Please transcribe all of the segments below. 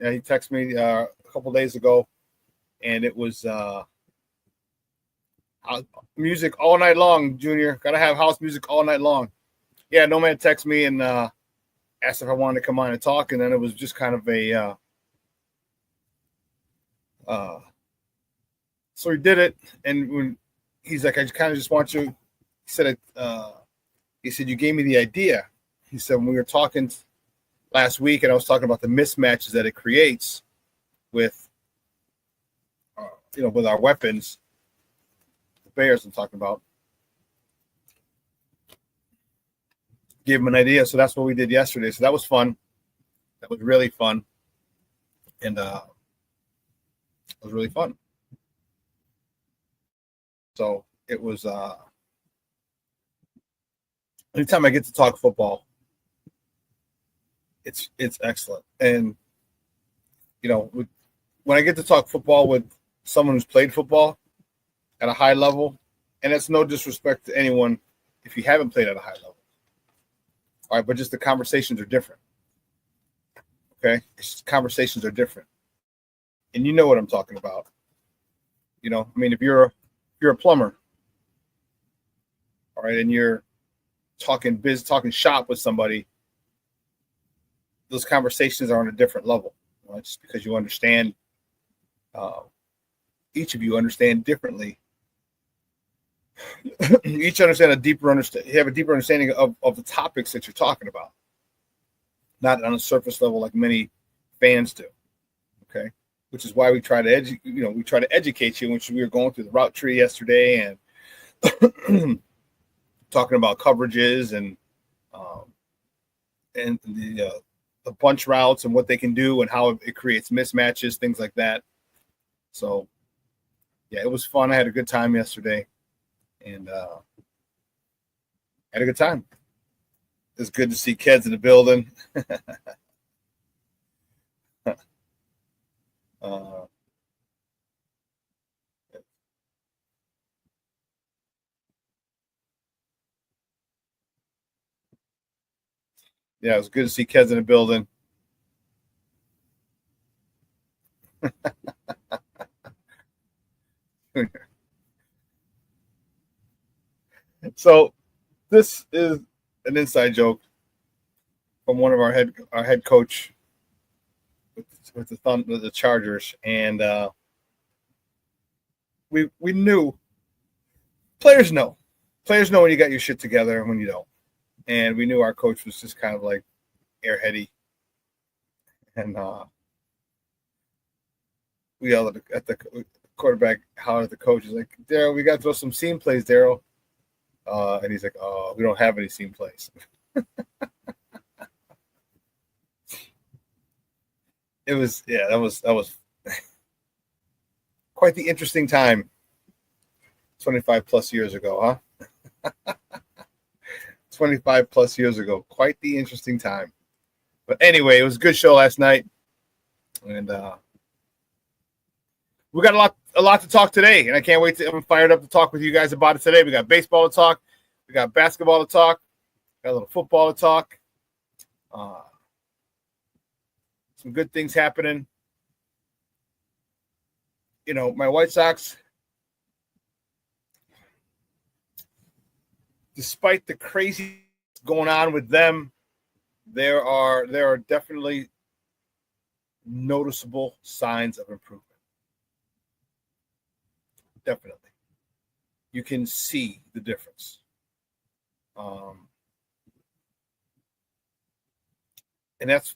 Yeah, he texted me a couple days ago, and it was music all night long, Junior. Got to have house music all night long. Yeah, no man texted me and asked if I wanted to come on and talk, and then it was just kind of a so he did it, and when he's like, I kind of just want you. He said you gave me the idea. He said when we were talking last week, and I was talking about the mismatches that it creates with, with our weapons, the Bears I'm talking about. Gave him an idea, so that's what we did yesterday. So that was fun. That was really fun, and it was really fun. So it was. Anytime I get to talk football, it's excellent, and when I get to talk football with someone who's played football at a high level, and it's no disrespect to anyone if you haven't played at a high level. All right, but just the conversations are different. Okay, conversations are different, and you know what I'm talking about. If you're a plumber, all right, and you're talking shop with somebody, those conversations are on a different level. Just because you understand, each of you understand differently. Each understand you have a deeper understanding of the topics that you're talking about, not on a surface level like many fans do. Okay, which is why we try to educate you. Which we were going through the route tree yesterday and talking about coverages and the bunch routes and what they can do and how it creates mismatches, things like that. So yeah, it was fun. I had a good time yesterday. And had a good time. It's good to see kids in the building. Yeah, it was good to see kids in the building. So this is an inside joke from one of our head coach with the Chargers, and we knew players know when you got your shit together and when you don't, and we knew our coach was just kind of like airheady, and we yelled at the quarterback, hollered at the coach, he's like, Daryl, we got to throw some seam plays, Daryl. And he's like, oh, we don't have any seam plays. That was quite the interesting time 25 plus years ago, huh? 25 plus years ago. Quite the interesting time. But anyway, it was a good show last night. And we got a lot to talk today, and I can't wait I'm fired up to talk with you guys about it today. We got baseball to talk. We got basketball to talk. Got a little football to talk. Some good things happening. My White Sox, despite the crazy going on with them, there are definitely noticeable signs of improvement. Definitely. You can see the difference. And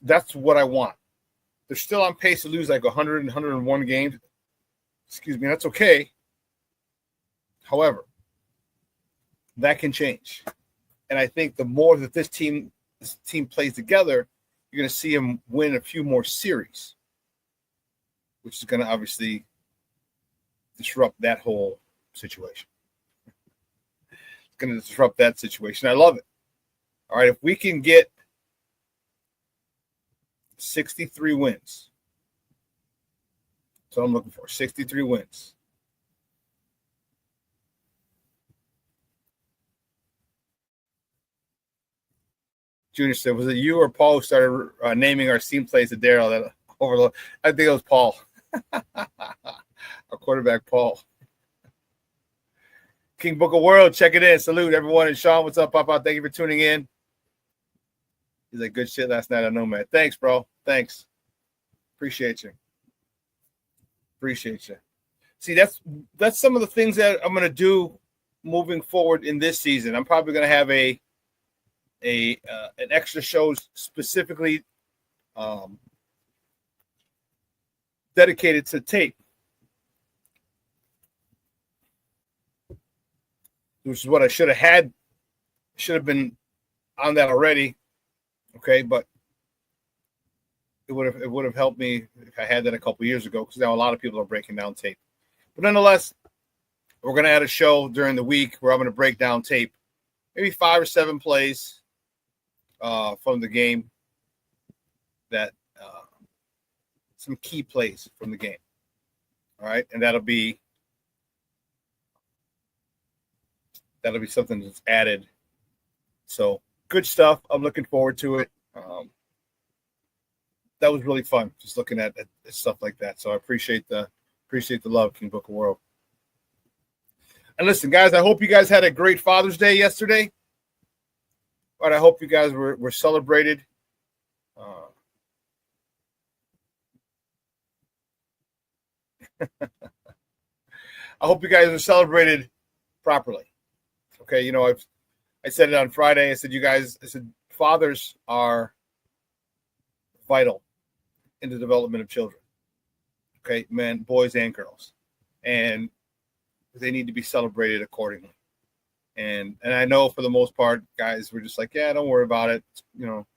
that's what I want. They're still on pace to lose like 100 and 101 games. Excuse me, that's okay. However, that can change. And I think the more that this team plays together, you're going to see them win a few more series, which is going to obviously disrupt that whole situation. It's going to disrupt that situation. I love it. All right, if we can get 63 wins. That's what I'm looking for, 63 wins. Junior said, was it you or Paul who started naming our seam plays to Daryl? overload. I think it was Paul. Our quarterback, Paul. King Book of World, check it in. Salute everyone. And Shawn, what's up, Papa? Thank you for tuning in. He's like, good shit last night. I know, man. Thanks, bro. Thanks. Appreciate you. Appreciate you. See, that's some of the things that I'm going to do moving forward in this season. I'm probably going to have an extra show specifically dedicated to tape, which is what I should have had. Should have been on that already. Okay, but it would have helped me if I had that a couple years ago, because now a lot of people are breaking down tape. But nonetheless, we're going to add a show during the week where I'm going to break down tape, maybe 5 or 7 plays from the game, that some key plays from the game. All right, and that'll be something that's added. So good stuff. I'm looking forward to it. That was really fun, just looking at stuff like that. So I appreciate the love, King Book of World. And listen, guys, I hope you guys had a great Father's Day yesterday. But I hope you guys were celebrated. I hope you guys are celebrated properly. Okay, you know, I said it on Friday. I said, fathers are vital in the development of children. Okay, men, boys, and girls, and they need to be celebrated accordingly. And I know for the most part, guys, we're just like, yeah, don't worry about it. It's, you know,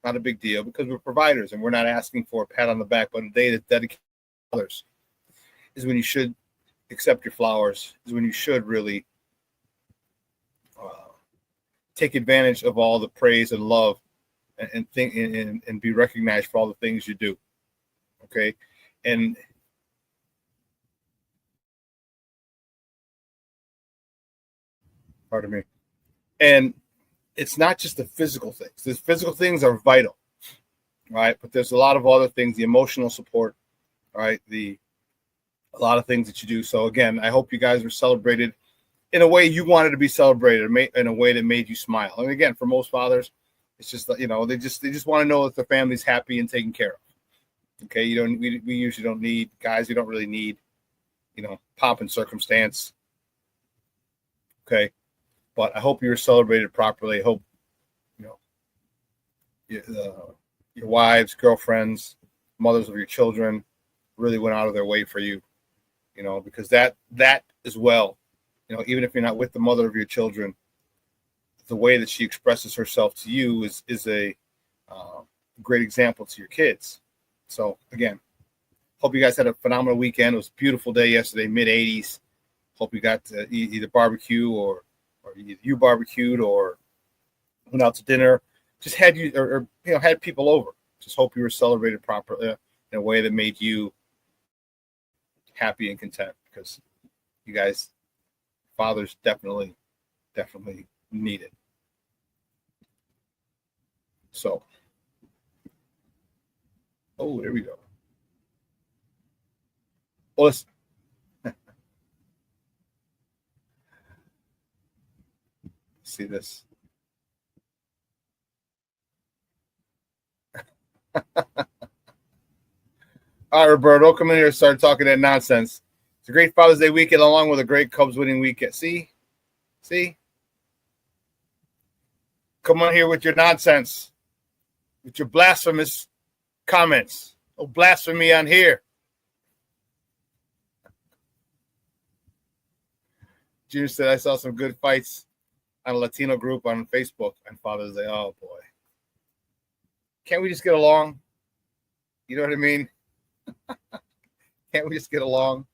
not a big deal, because we're providers and we're not asking for a pat on the back. But a day that's dedicated to others is when you should accept your flowers. Is when you should really take advantage of all the praise and love, and think and be recognized for all the things you do. Okay, and pardon me. And it's not just the physical things. The physical things are vital, right? But there's a lot of other things, the emotional support, right? A lot of things that you do. So again, I hope you guys were celebrated in a way you wanted to be celebrated, in a way that made you smile. And again, for most fathers, it's just, you know, they just want to know that their family's happy and taken care of. Okay, we usually don't need, guys, we don't really need, you know, pomp and circumstance. Okay, but I hope you were celebrated properly. I hope, you know, your wives, girlfriends, mothers of your children really went out of their way for you, you know, because that as well, you know, even if you're not with the mother of your children, the way that she expresses herself to you is a great example to your kids. So again, hope you guys had a phenomenal weekend. It was a beautiful day yesterday, mid-80s. Hope you got to either barbecue or either you barbecued or went out to dinner. Just had you or you know, had people over. Just hope you were celebrated properly in a way that made you happy and content, because you guys, fathers, definitely need it. So, oh, there we go. Well, let's see this. All right, Roberto, come in here and start talking that nonsense. It's a great Father's Day weekend along with a great Cubs winning weekend. See? Come on here with your nonsense, with your blasphemous comments. Oh, blasphemy on here. Junior said, I saw some good fights on a Latino group on Facebook on Father's Day. Oh, boy. Can't we just get along? You know what I mean? Can't we just get along?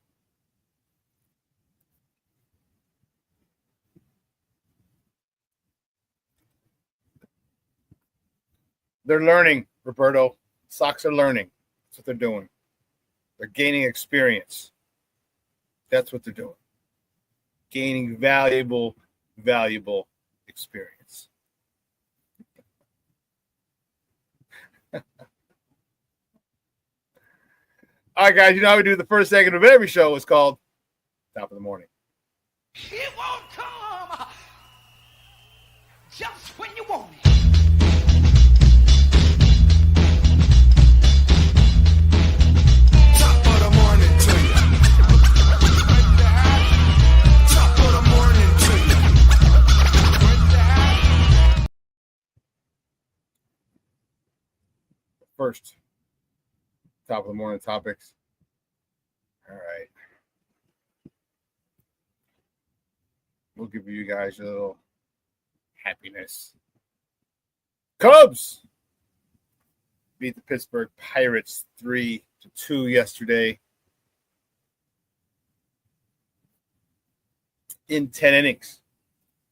They're learning, Roberto. Sox are learning. That's what they're doing. They're gaining experience. That's what they're doing. Gaining valuable experience. All right, guys, you know how we do the first segment of every show. It's called Top of the Morning. It won't come just when you want it. Top of the morning to you. Top of the morning to you. First, top of the morning topics. All right. We'll give you guys a little happiness. Cubs beat the Pittsburgh Pirates 3-2 yesterday in 10 innings.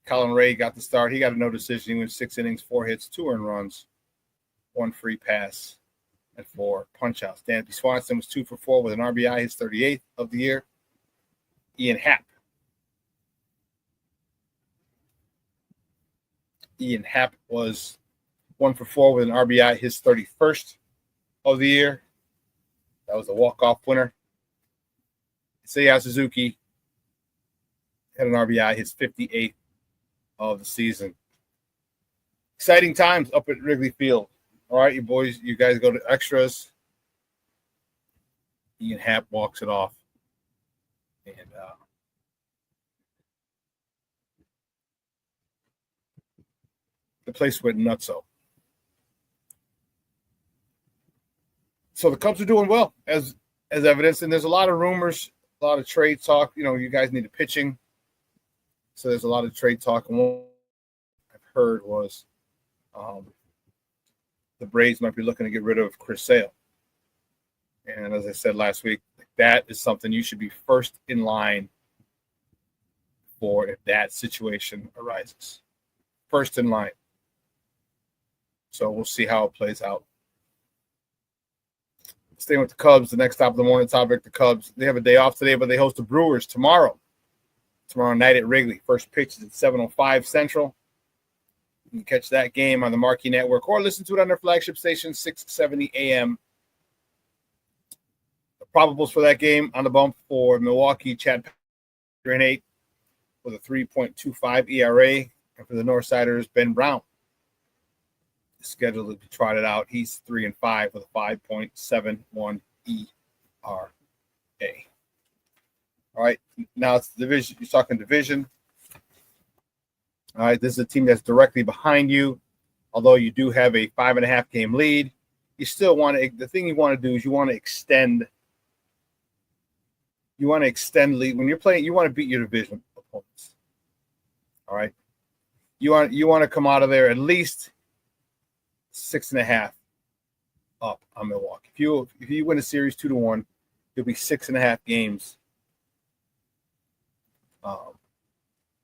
Colin Ray got the start. He got a no decision. He went 6 innings, 4 hits, 2 earned runs, 1 free pass, and 4 punch-outs. Dansby Swanson was 2 for 4 with an RBI, his 38th of the year. Ian Happ was 1 for 4 with an RBI, his 31st of the year. That was a walk-off winner. Seiya Suzuki had an RBI, his 58th of the season. Exciting times up at Wrigley Field. All right, you boys, you guys go to extras. Ian Happ walks it off. And the place went nutso. So the Cubs are doing well, as evidenced, and there's a lot of rumors, a lot of trade talk. You know, you guys need a pitching, so there's a lot of trade talk. And what I've heard was the Braves might be looking to get rid of Chris Sale. And as I said last week, that is something you should be first in line for if that situation arises. First in line. So we'll see how it plays out. Staying with the Cubs, the next top of the morning topic, the Cubs, they have a day off today, but they host the Brewers tomorrow night at Wrigley. First pitch is at 7:05 Central. You can catch that game on the Marquee Network or listen to it on their flagship station, 670 AM. The probables for that game on the bump for Milwaukee, Chad 8 with a 3.25 ERA. And for the Northsiders, Ben Brown is scheduled to be trotted out. He's 3-5 with a 5.71 ERA. All right, now it's the division. You're talking division. All right, this is a team that's directly behind you. Although you do have a 5.5 game lead, you still want to. The thing you want to do is you want to extend. You want to extend lead when you're playing. You want to beat your division opponents. All right, you want to come out of there at least 6.5 up on Milwaukee. If you win a series 2-1, you'll be 6.5 games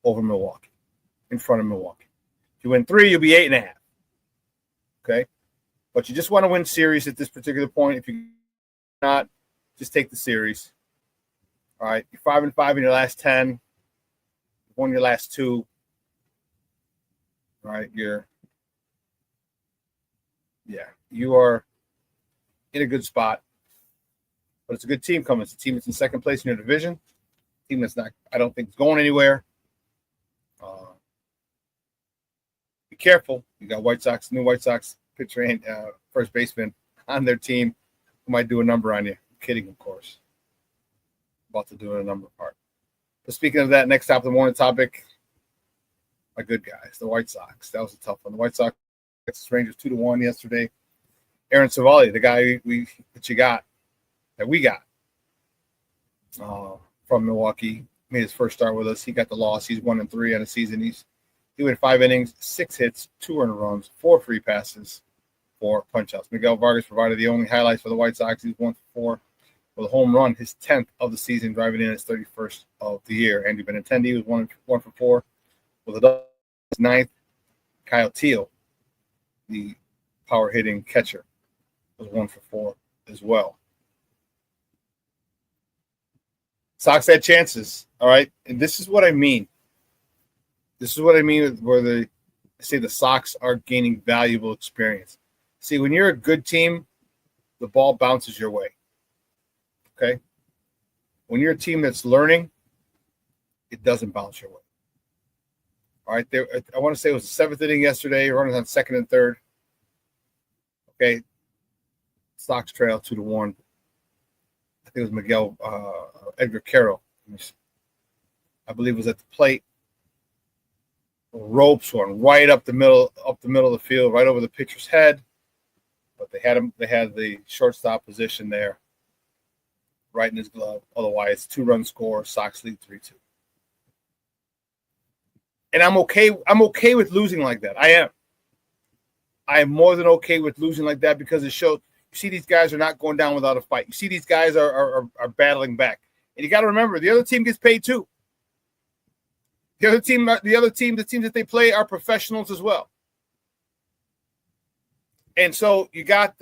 over Milwaukee, in front of Milwaukee. If you win 3, you'll be 8.5. Okay, but you just want to win series at this particular point. If you not, just take the series. All right, you're 5-5 in your last 10. You won your last 2. All right, you are in a good spot. But it's a good team coming. It's a team that's in second place in your division. A team that's not, I don't think, is going anywhere. Be careful. You got new White Sox pitcher and first baseman on their team who might do a number on you. I'm kidding, of course. About to do a number part. But speaking of that, next top of the morning topic, my good guys, the White Sox. That was a tough one. The White Sox Rangers 2-1 yesterday. Aaron Savali, the guy that we got from Milwaukee, made his first start with us. He got the loss. He's 1-3 on the season. He went 5 innings, 6 hits, 2 earned runs, 4 free passes, 4 punch-outs. Miguel Vargas provided the only highlights for the White Sox. He's 1 for 4 with a home run, his 10th of the season, driving in his 31st of the year. Andy Benintendi was 1 for 4 with a double, his 9th. Kyle Teal, the power-hitting catcher, was 1 for 4 as well. Sox had chances, all right? And this is what I mean. This is what I mean where I say the Sox are gaining valuable experience. See, when you're a good team, the ball bounces your way. Okay? When you're a team that's learning, it doesn't bounce your way. All right, I want to say it was the seventh inning yesterday, running on second and third. Okay, Sox trail 2-1. I think it was Miguel Edgar Carroll. I believe it was at the plate. Ropes went right up the middle of the field, right over the pitcher's head. But they had the shortstop position there, right in his glove. Otherwise, 2-run score. Sox lead 3-2. And I'm okay with losing like that. I am more than okay with losing like that because it shows you see these guys are not going down without a fight. You see these guys are battling back. And you got to remember, the other team gets paid too. The teams that they play are professionals as well. And so you got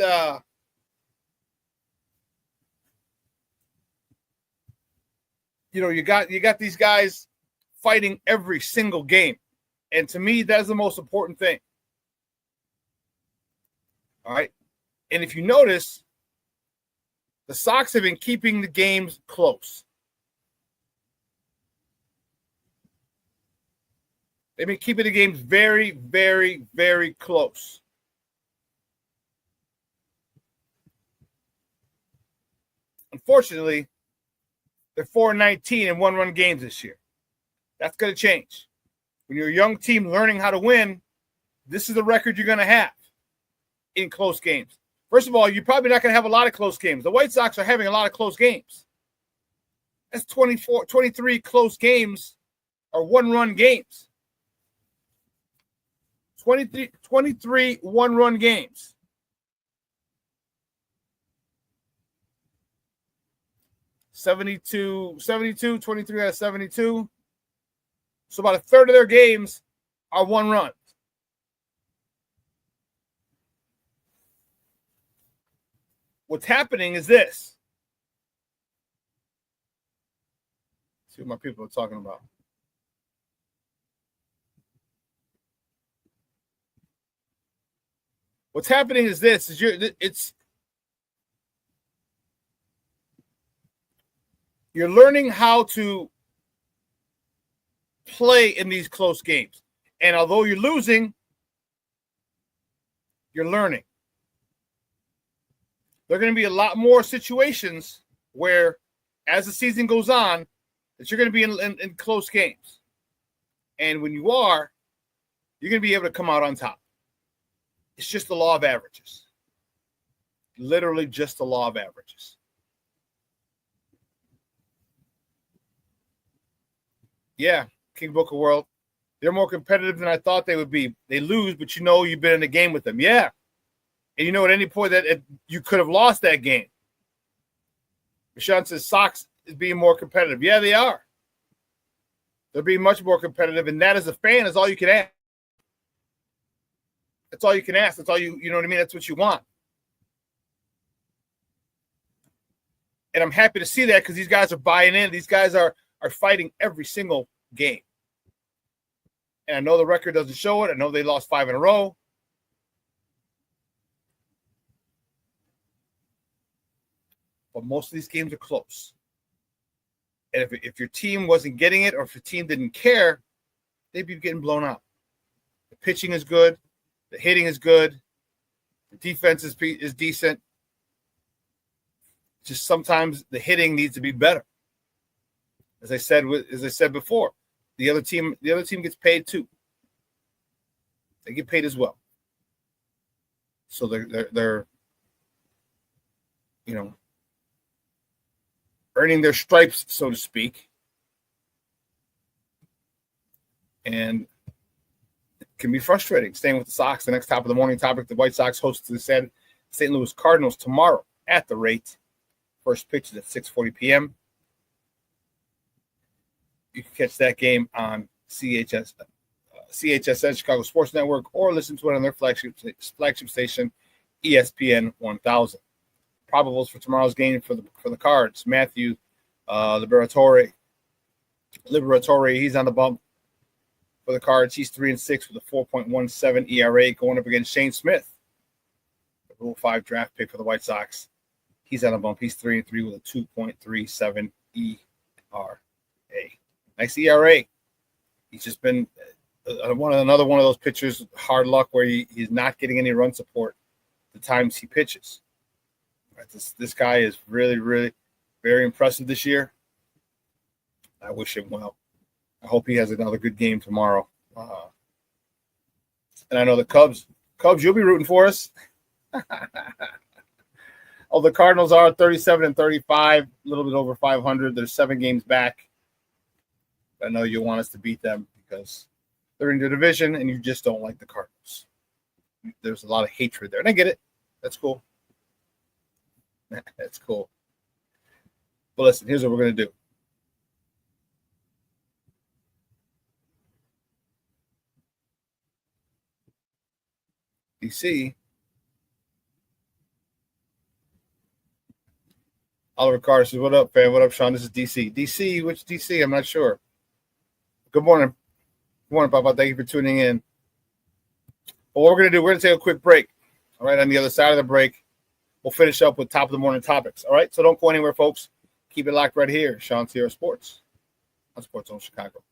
you got these guys fighting every single game. And to me, that's the most important thing. All right. And if you notice, the Sox have been keeping the games close. They've been keeping the games very, very, very close. Unfortunately, they're 4-19 in one-run games this year. That's going to change. When you're a young team learning how to win, this is the record you're going to have in close games. First of all, you're probably not going to have a lot of close games. The White Sox are having a lot of close games. That's 23 close games are one-run games. 23 one-run games. (72) 23 out of 72. So about a third of their games are one run. What's happening is this. Let's see what my people are talking about. What's happening is this. You're learning how to play in these close games. And although you're losing, you're learning. There are going to be a lot more situations where, as the season goes on, that you're going to be in close games. And when you are, you're going to be able to come out on top. It's just the law of averages. Literally just the law of averages. Yeah, King Booker World. They're more competitive than I thought they would be. They lose, but you've been in a game with them. Yeah. And you know at any point that you could have lost that game. Shawn says Sox is being more competitive. Yeah, they are. They're being much more competitive, and that as a fan is all you can ask. That's all you can ask. That's all you know what I mean? That's what you want. And I'm happy to see that because these guys are buying in. These guys are fighting every single game. And I know the record doesn't show it. I know they lost 5 in a row. But most of these games are close. And if your team wasn't getting it or if your team didn't care, they'd be getting blown out. The pitching is good. The hitting is good. The defense is decent. Just sometimes the hitting needs to be better. As I said before, the other team gets paid too. They get paid as well. So they're earning their stripes, so to speak. And it can be frustrating. Staying with the Sox, the next top of the morning topic, the White Sox host the St. Louis Cardinals tomorrow at the rate. First pitch is at 6:40 p.m. You can catch that game on CHSN, Chicago Sports Network, or listen to it on their flagship station, ESPN 1000. Probables for tomorrow's game for the Cards. Matthew Liberatore, he's on the bump for the Cards. He's 3-6 with a 4.17 ERA, going up against Shane Smith, the Rule 5 draft pick for the White Sox. he's on a bump. He's 3-3 with a 2.37 ERA. Nice ERA. He's just been another one of those pitchers, hard luck, where he's not getting any run support the times he pitches. Right, this guy is really, really very impressive this year. I wish him well. I hope he has another good game tomorrow. And I know the Cubs, you'll be rooting for us. Oh, the Cardinals are 37-35, a little bit over 500. They're 7 games back. I know you want us to beat them because they're in the division and you just don't like the Cardinals. There's a lot of hatred there, and I get it. That's cool. That's cool. But listen, here's what we're going to do. DC. Oliver Carter says, what up, fam? What up, Shawn? This is DC. DC, which DC? I'm not sure. Good morning. Good morning, Papa. Thank you for tuning in. Well, what we're going to do, we're going to take a quick break. All right, on the other side of the break, we'll finish up with top of the morning topics. All right, so don't go anywhere, folks. Keep it locked right here. Shawn Sierra Sports on Sports Zone Chicago.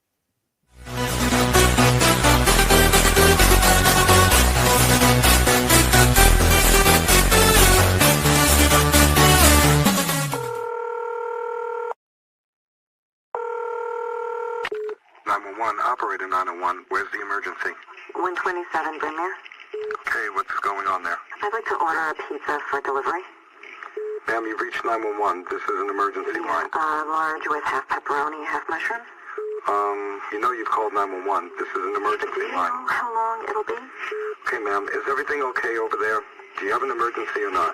911, operator 901. Where's the emergency? 127 Brynmere. Okay, what's going on there? I'd like to order a pizza for delivery. Ma'am, you've reached 911. This is an emergency line. Large with half pepperoni, half mushrooms. You know you've called 911. This is an emergency Do you line. know how long it'll be? Okay, ma'am, is everything okay over there? Do you have an emergency or not?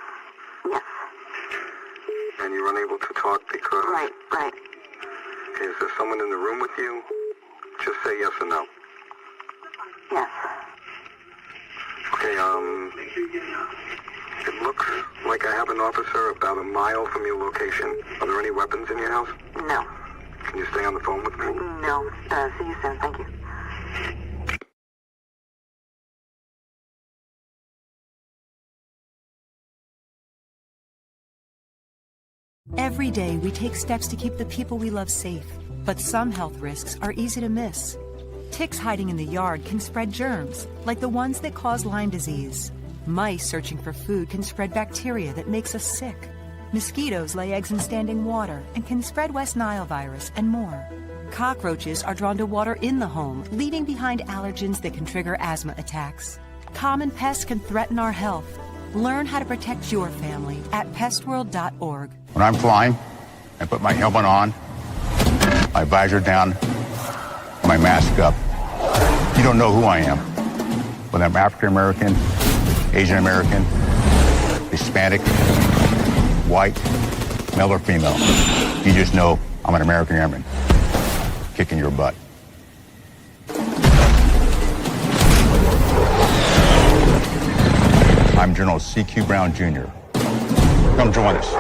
Yes. And you're unable to talk because... Right. Okay, is there someone in the room with you? Just say yes or no. Yes. Okay, it looks like I have an officer about a mile from your location. Are there any weapons in your house? No. Can you stay on the phone with me? No. See you soon. Thank you. Every day, we take steps to keep the people we love safe, but some health risks are easy to miss. Ticks hiding in the yard can spread germs, like the ones that cause Lyme disease. Mice searching for food can spread bacteria that makes us sick. Mosquitoes lay eggs in standing water and can spread West Nile virus and more. Cockroaches are drawn to water in the home, leaving behind allergens that can trigger asthma attacks. Common pests can threaten our health. Learn how to protect your family at pestworld.org. When I'm flying, I put my helmet on, my visor down, my mask up. You don't know who I am. Whether I'm African American, Asian American, Hispanic, white, male or female. You just know I'm an American airman kicking your butt. I'm General C.Q. Brown Jr. Come join us.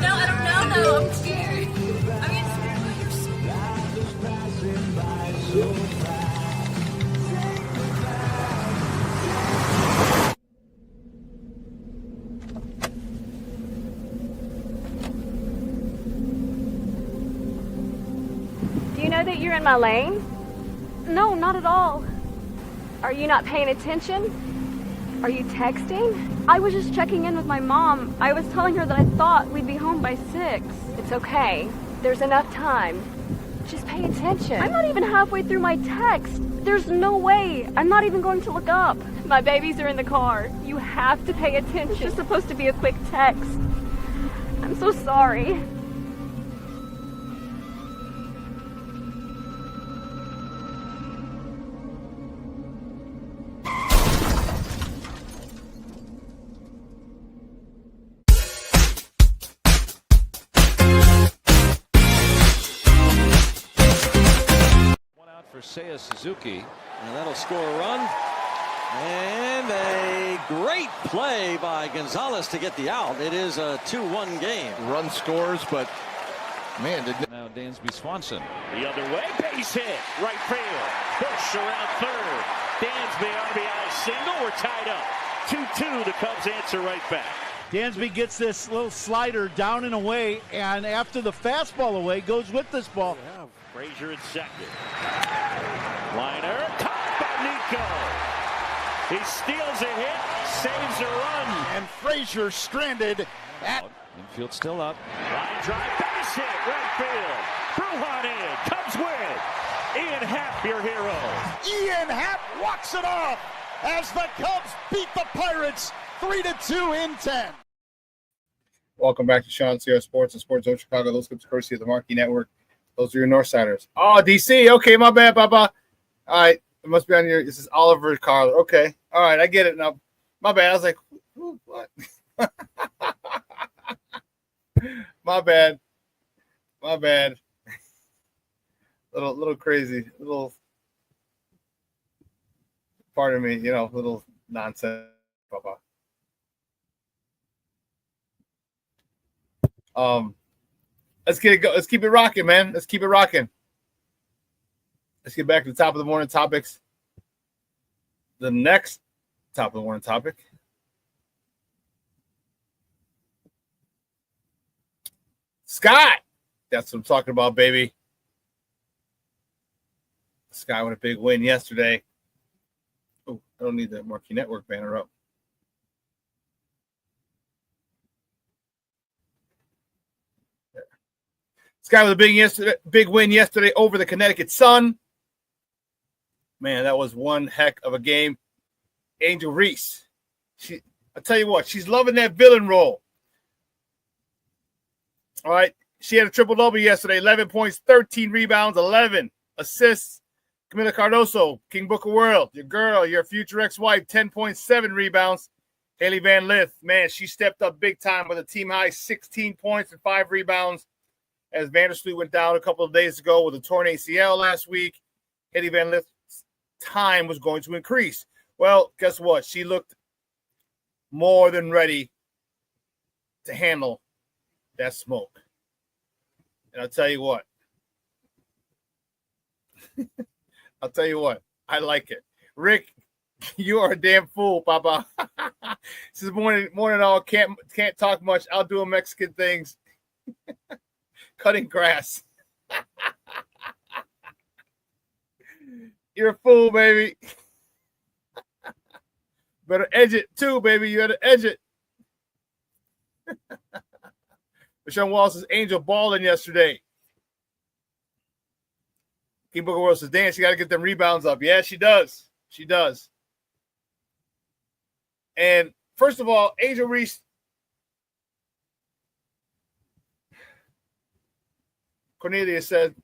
No, I don't know though. I'm scared. I'm getting Do you know that you're in my lane? No, not at all. Are you not paying attention? Are you texting? I was just checking in with my mom. I was telling her that I thought we'd be home by 6. It's okay. There's enough time. Just pay attention. I'm not even halfway through my text. There's no way. I'm not even going to look up. My babies are in the car. You have to pay attention. It's just supposed to be a quick text. I'm so sorry. For Seiya Suzuki, and that'll score a run. And a great play by Gonzalez to get the out. It is a 2-1 game. Run scores, but man, didn't. Now Dansby Swanson. The other way, base hit, right field. Bush around third. Dansby RBI single. We're tied up. 2-2. The Cubs answer right back. Dansby gets this little slider down and away, and after the fastball away, goes with this ball. Yeah, Frazier at second. Liner, caught by Nico. He steals a hit, saves a run. And Frazier stranded at... Infield still up. Line drive, base hit, right field. Bruhan in, Cubs win. Ian Happ, your hero. Ian Happ walks it off as the Cubs beat the Pirates 3-2 in 10. Welcome back to ShawnSierraSports and Sports Zone Chicago. Those clips courtesy of the Marquee Network. Those are your Northsiders. Oh, DC. Okay, my bad, Papa. All right. It must be on your. This is Oliver Carler. Okay. All right. I get it now. My bad. I was like, what? My bad. My bad. Little crazy. Little. Pardon me. Little nonsense, Papa. Let's get it go. Let's keep it rocking, man. Let's keep it rocking. Let's get back to the top of the morning topics. The next top of the morning topic. Scott. That's what I'm talking about, baby. Scott with a big win yesterday. Oh, I don't need that Marquee Network banner up. Sky with a big win yesterday over the Connecticut Sun. Man, that was one heck of a game. Angel Reese. I'll tell you what, she's loving that villain role. All right. She had a triple-double yesterday, 11 points, 13 rebounds, 11 assists. Camila Cardoso, King Book of World, your girl, your future ex-wife, 10.7 rebounds. Haley Van Lith, man, she stepped up big time with a team-high 16 points and 5 rebounds. As Vandersloot went down a couple of days ago with a torn ACL last week, Haley Van Lith's time was going to increase. Well, guess what? She looked more than ready to handle that smoke. And I'll tell you what. I like it. Rick, you are a damn fool, Papa. This is morning all. Can't talk much. I'll do Mexican things. Cutting grass. You're a fool, baby. Better edge it too, baby. You got to edge it. Michelle Wallace's Angel balling yesterday. King Book of World says, Dan, she got to get them rebounds up. Yeah, she does. She does. And first of all, Angel Reese, Cornelia said,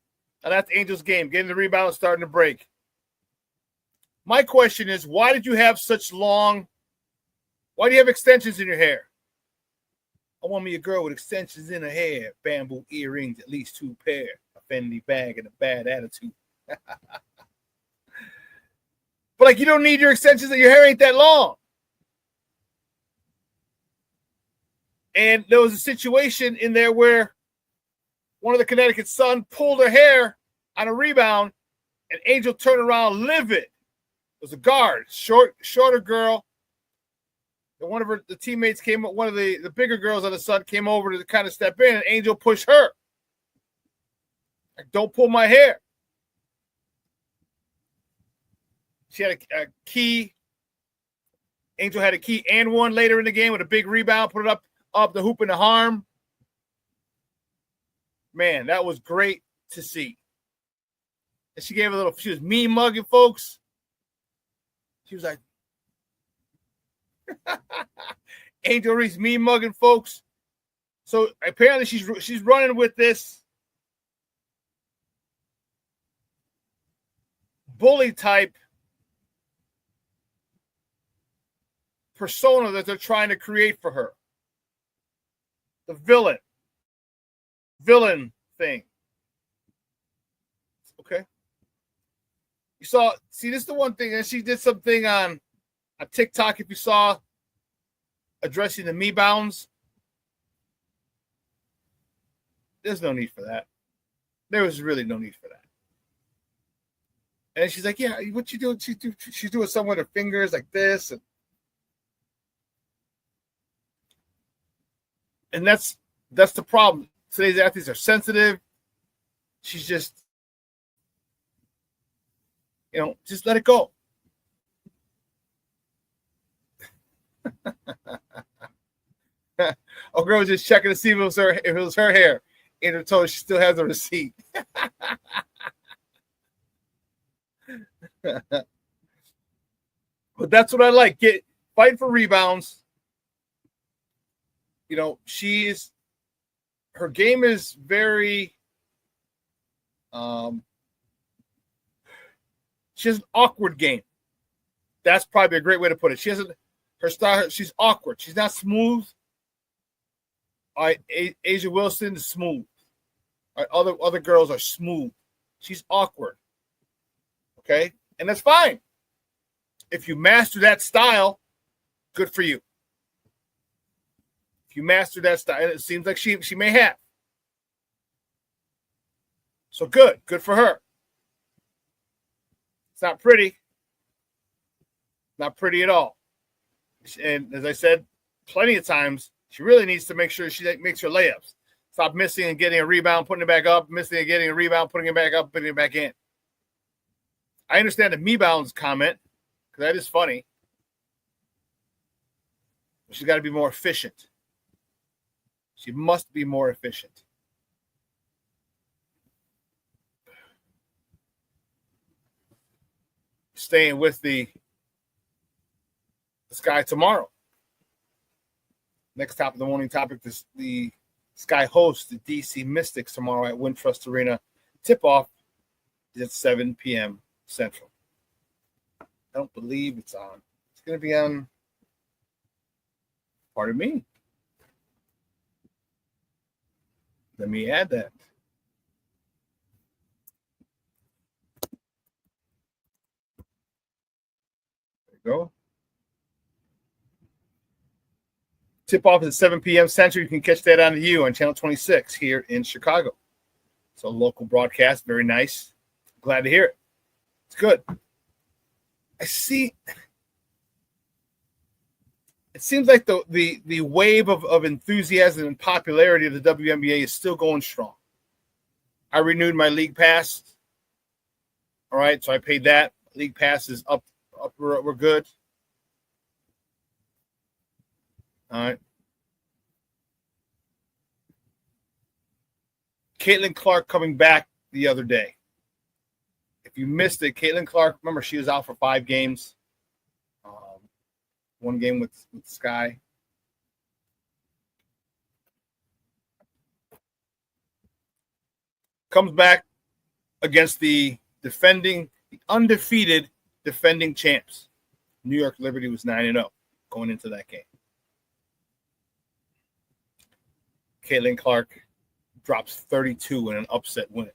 and that's Angel's game, getting the rebound, starting to break. My question is, why do you have extensions in your hair? I want me a girl with extensions in her hair, bamboo earrings, at least 2 pair, a Fendi bag, and a bad attitude. But you don't need your extensions, and your hair ain't that long. And there was a situation in there where one of the Connecticut Sun pulled her hair on a rebound, and Angel turned around livid. It was a guard, shorter girl. And one of the teammates came up, one of the bigger girls on the Sun came over to kind of step in, and Angel pushed her. Like, don't pull my hair. She had a key. Angel had a key and one later in the game with a big rebound, put it up the hoop in the harm. Man, that was great to see. And she was mean mugging folks. She was like, Angel Reese mean mugging folks. So apparently she's running with this bully type persona that they're trying to create for her. The villain thing. Okay. This is the one thing, and she did something on TikTok, if you saw, addressing the me bounds. There's no need for that. There was really no need for that. And she's like, yeah, what you doing? She's doing something with her fingers like this. And And that's the problem. Today's athletes are sensitive. She's just, just let it go. Oh, girl was just checking to see if it was her hair. And her told she still has the receipt. But that's what I like. Fight for rebounds. Her game is very she has an awkward game. That's probably a great way to put it. Her style, she's awkward. She's not smooth. All right, Asia Wilson is smooth. All right, other girls are smooth. She's awkward. Okay? And that's fine. If you master that style, good for you. If you master that style, and it seems like she may have. So good for her. It's not pretty. Not pretty at all. And as I said plenty of times, she really needs to make sure she makes her layups. Stop missing and getting a rebound, putting it back up, missing and getting a rebound, putting it back up, putting it back in. I understand the me-bounds comment, because that is funny. But she's got to be more efficient. She must be more efficient. Staying with the Sky tomorrow. Next top of the morning topic, the Sky hosts the DC Mystics tomorrow at Wintrust Arena. Tip-off is at 7 p.m. Central. I don't believe it's on. It's going to be on, pardon me. Let me add that. There you go. Tip-off is at 7 p.m. Central. You can catch that on the U on Channel 26 here in Chicago. It's a local broadcast. Very nice. Glad to hear it. It's good. I see. It seems like the wave of enthusiasm and popularity of the WNBA is still going strong. I renewed my league pass. All right, so I paid that. League pass is up. We're good. All right. Caitlin Clark coming back the other day. If you missed it, Caitlin Clark, remember, she was out for 5 games. 1 game with Sky. Comes back against the undefeated defending champs. New York Liberty was 9-0 going into that game. Caitlin Clark drops 32 in an upset win.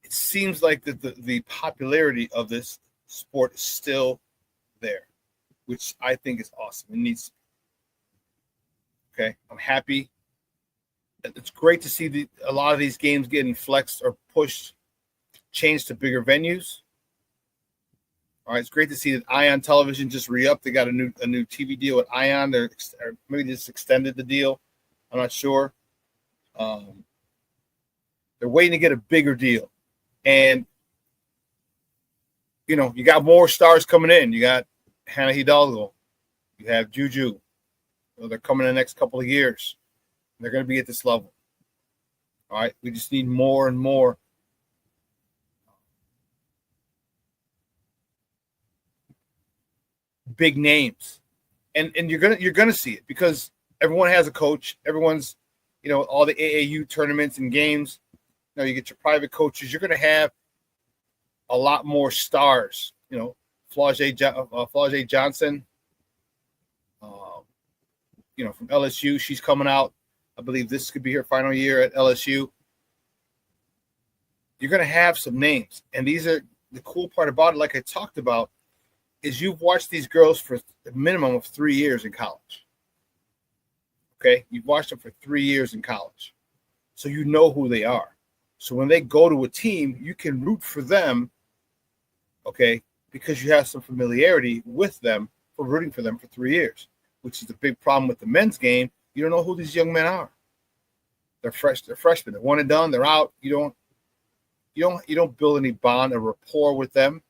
It seems like the popularity of this sport is still there, which I think is awesome. It needs. Okay, I'm happy. It's great to see a lot of these games getting flexed or pushed, changed to bigger venues. All right, it's great to see that Ion Television just re-upped. They got a new TV deal with Ion. Or maybe just extended the deal. I'm not sure. They're waiting to get a bigger deal. And, you got more stars coming in. You got Hannah Hidalgo. You have Juju. They're coming in the next couple of years. They're going to be at this level. All right, we just need more and more big names, and you're gonna see it because everyone has a coach. Everyone's, all the AAU tournaments and games. You get your private coaches. You're gonna have a lot more stars. Flau'jae Johnson. From LSU, she's coming out. I believe this could be her final year at LSU. You're gonna have some names, and these are the cool part about it. Like I talked about, is you've watched these girls for a minimum of 3 years in college. Okay? You've watched them for 3 years in college. So you know who they are. So when they go to a team, you can root for them, okay, because you have some familiarity with them for rooting for them for 3 years. which is the big problem with the men's game. You don't know who these young men are. They're fresh. They're freshmen. They're one and done. They're out. You don't build any bond or rapport with them.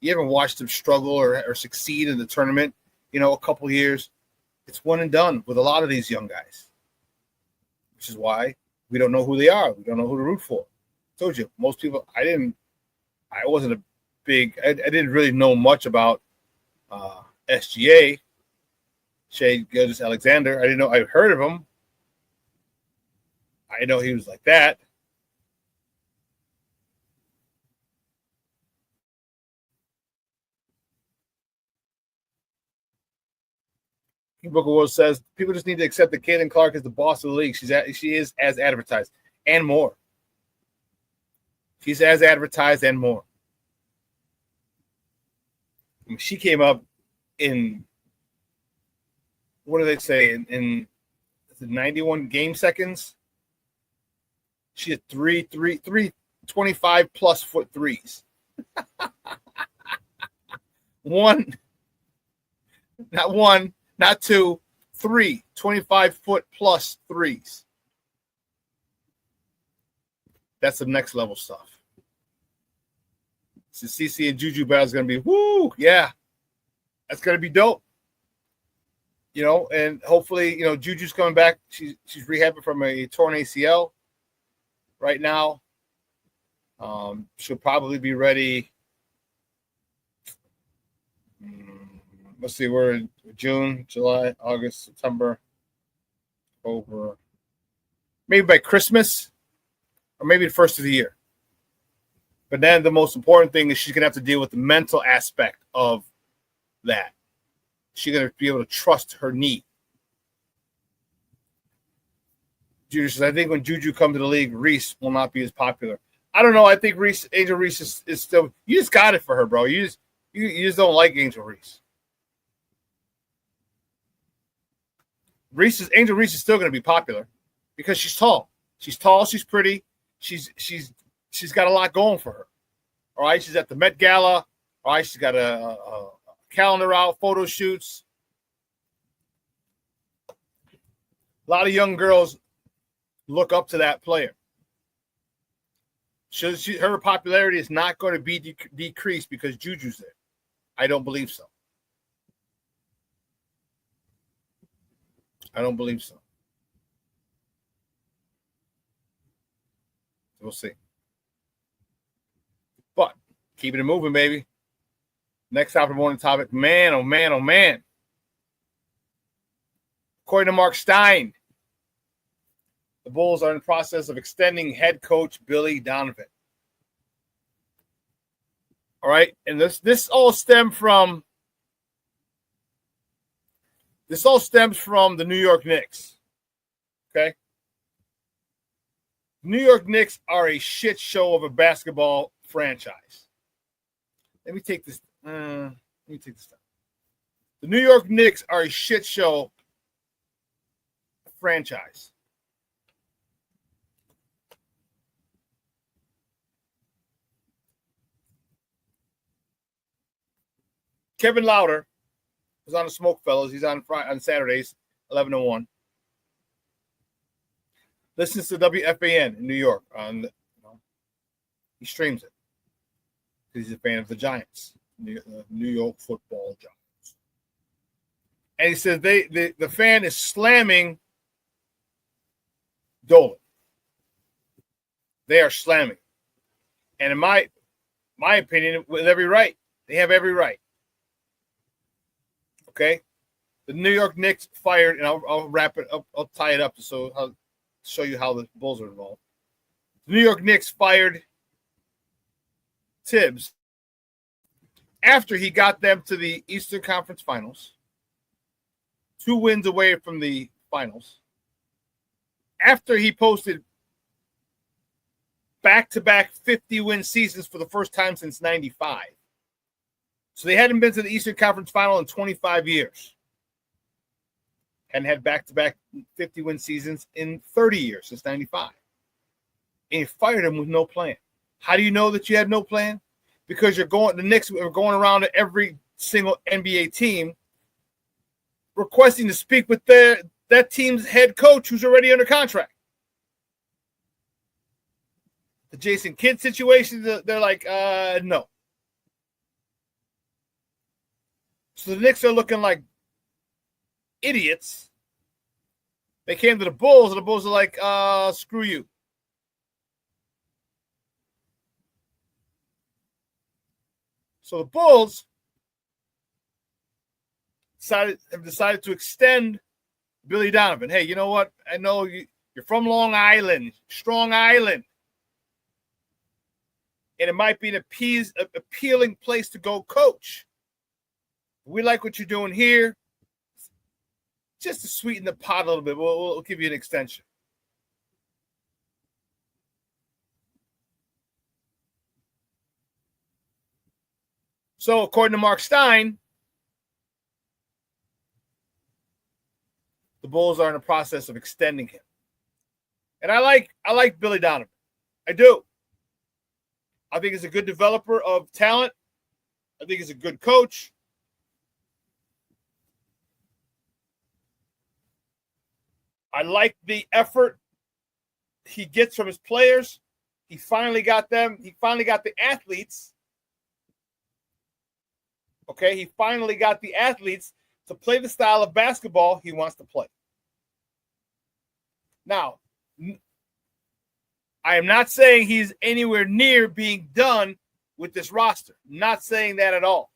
You haven't watched them struggle or succeed in the tournament, a couple of years. It's one and done with a lot of these young guys, which is why we don't know who they are. We don't know who to root for. I told you, most people, I didn't really know much about SGA, Shai Gilgeous-Alexander. I didn't know. I heard of him. I know he was like that. King Book of World says people just need to accept that Caitlin Clark is the boss of the league. She is as advertised and more. She's as advertised and more. I mean, she came up in, what do they say, in 91 game seconds? She had three 25-plus foot threes. Not two, 3 25-foot plus threes. That's the next level stuff. So CC and Juju battle is going to be, woo, yeah. That's going to be dope. And hopefully, Juju's coming back. She's rehabbing from a torn ACL right now. She'll probably be ready. Let's see, we're in June, July, August, September, October. Maybe by Christmas or maybe the first of the year. But then the most important thing is she's going to have to deal with the mental aspect of that. She's going to be able to trust her knee. Juju says, I think when Juju comes to the league, Reese will not be as popular. I don't know. I think Angel Reese is still – you just got it for her, bro. You just don't like Angel Reese. Angel Reese is still going to be popular because she's tall. She's tall. She's pretty. She's got a lot going for her. All right. She's at the Met Gala. All right. She's got a calendar out, photo shoots. A lot of young girls look up to that player. Her popularity is not going to be decreased because Juju's there. I don't believe so. I don't believe so. We'll see. But keeping it moving, baby. Next top of the morning topic. Man, oh man, oh man. According to Mark Stein, the Bulls are in the process of extending head coach Billy Donovan. All right, and this all stems from the New York Knicks. Okay? New York Knicks are a shit show of a basketball franchise. Let me take this. Down. The New York Knicks are a shit show franchise. Kevin Lauder is on the Smoke Fellows. He's on Saturdays, 11 to 1. Listens to WFAN in New York. He streams it because he's a fan of the Giants, the New York Football Giants. And he says the fan is slamming Dolan. They are slamming. And in my opinion, with every right. They have every right. Okay? The New York Knicks fired, and I'll wrap it up. I'll tie it up so I'll show you how the Bulls are involved. The New York Knicks fired Tibbs after he got them to the Eastern Conference Finals, 2 wins away from the finals, after he posted back-to-back 50-win seasons for the first time since 95. So they hadn't been to the Eastern Conference Final in 25 years. Hadn't had back-to-back 50-win seasons in 30 years since 95. And you fired him with no plan. How do you know that you had no plan? Because the Knicks are going around to every single NBA team requesting to speak with that team's head coach who's already under contract. The Jason Kidd situation, they're like, no. So the Knicks are looking like idiots. They came to the Bulls, and the Bulls are like, screw you. So the Bulls have decided to extend Billy Donovan. Hey, you know what? I know you're from Long Island, Strong Island. And it might be an appealing place to go coach. We like what you're doing here. Just to sweeten the pot a little bit, we'll give you an extension. So, according to Mark Stein, the Bulls are in the process of extending him. And I like Billy Donovan. I do. I think he's a good developer of talent. I think he's a good coach. I like the effort he gets from his players. He finally got them. He finally got the athletes. Okay, he finally got the athletes to play the style of basketball he wants to play. Now, I am not saying he's anywhere near being done with this roster. Not saying that at all.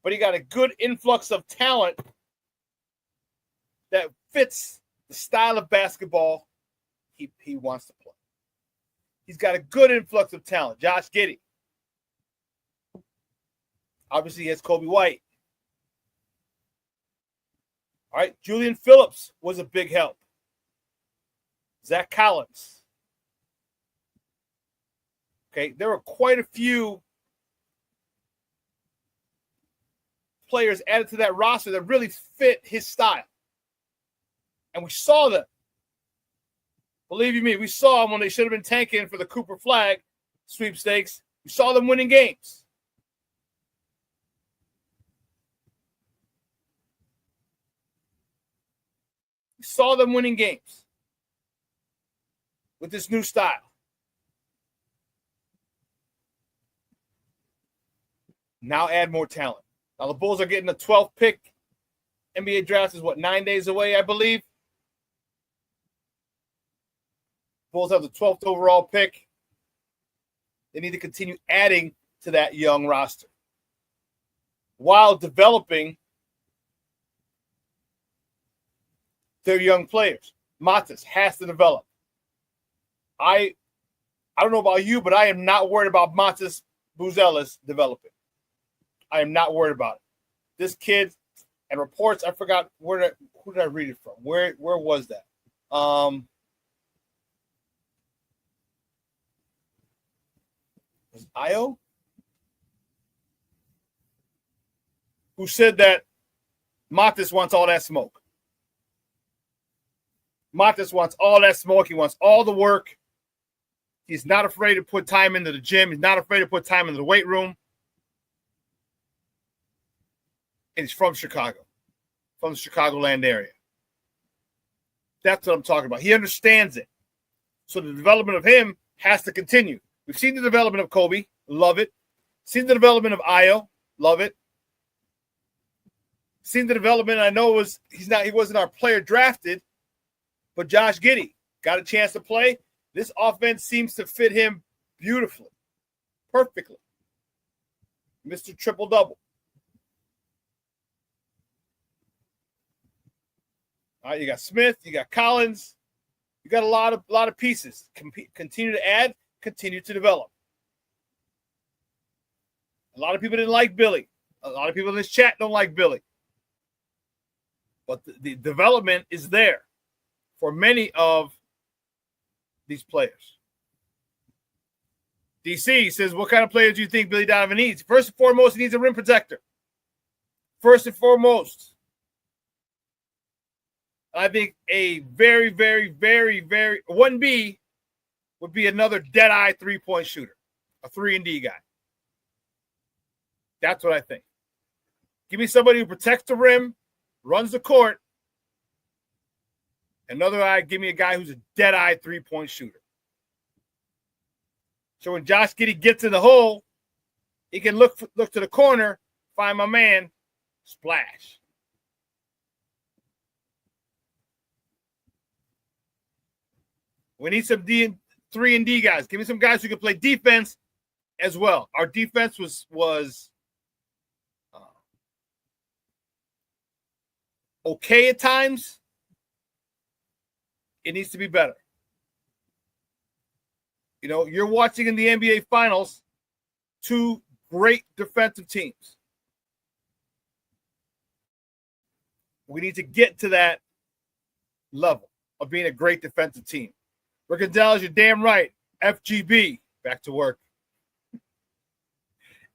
But he got a good influx of talent that fits the style of basketball he wants to play. He's got a good influx of talent. Josh Giddey. Obviously, he has Kobe White. All right, Julian Phillips was a big help. Zach Collins. Okay, there were quite a few players added to that roster that really fit his style. And we saw them. Believe you me, we saw them when they should have been tanking for the Cooper Flag sweepstakes. We saw them winning games. We saw them winning games with this new style. Now add more talent. Now the Bulls are getting the 12th pick. NBA draft is 9 days away, I believe. Bulls have the 12th overall pick. They need to continue adding to that young roster while developing their young players. Matas has to develop. I don't know about you, but I am not worried about Matas Buzelis developing. I am not worried about it. This kid, and reports, I forgot who did I read it from? Where was that? Was Io? Who said that Matas wants all that smoke. Matas wants all that smoke. He wants all the work. He's not afraid to put time into the gym. He's not afraid to put time into the weight room. And he's from Chicago, from the Chicagoland area. That's what I'm talking about. He understands it. So the development of him has to continue. We've seen the development of Kobe. Love it. Seen the development of Io. Love it. Seen the development. I know he wasn't our player drafted, but Josh Giddey got a chance to play. This offense seems to fit him beautifully, perfectly. Mr. Triple-Double. All right, you got Smith, you got Collins, you got a lot of pieces. Continue to add, continue to develop. A lot of people didn't like Billy. A lot of people in this chat don't like Billy. But the development is there for many of these players. DC says, what kind of player do you think Billy Donovan needs? First and foremost, he needs a rim protector. First and foremost. I think a very, very, very, very 1B would be another dead-eye three-point shooter, a 3-and-D guy. That's what I think. Give me somebody who protects the rim, runs the court. Another eye, give me a guy who's a dead-eye three-point shooter. So when Josh Giddey gets in the hole, he can look to the corner, find my man, splash. We need some 3 and D guys. Give me some guys who can play defense as well. Our defense was okay at times. It needs to be better. You know, you're watching in the NBA Finals 2 great defensive teams. We need to get to that level of being a great defensive team. Rick Gonzalez, you're damn right. FGB, back to work.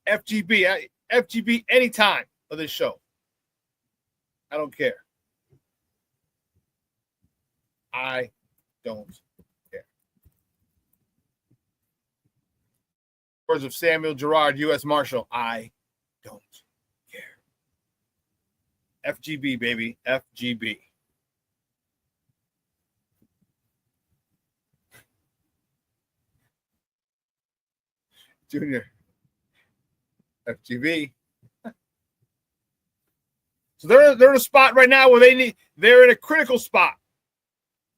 FGB any time of this show. I don't care. I don't care. Words of Samuel Gerard, U.S. Marshal. I don't care. FGB, baby. FGB. Junior. FGB. So they're in a spot right now where they're in a critical spot.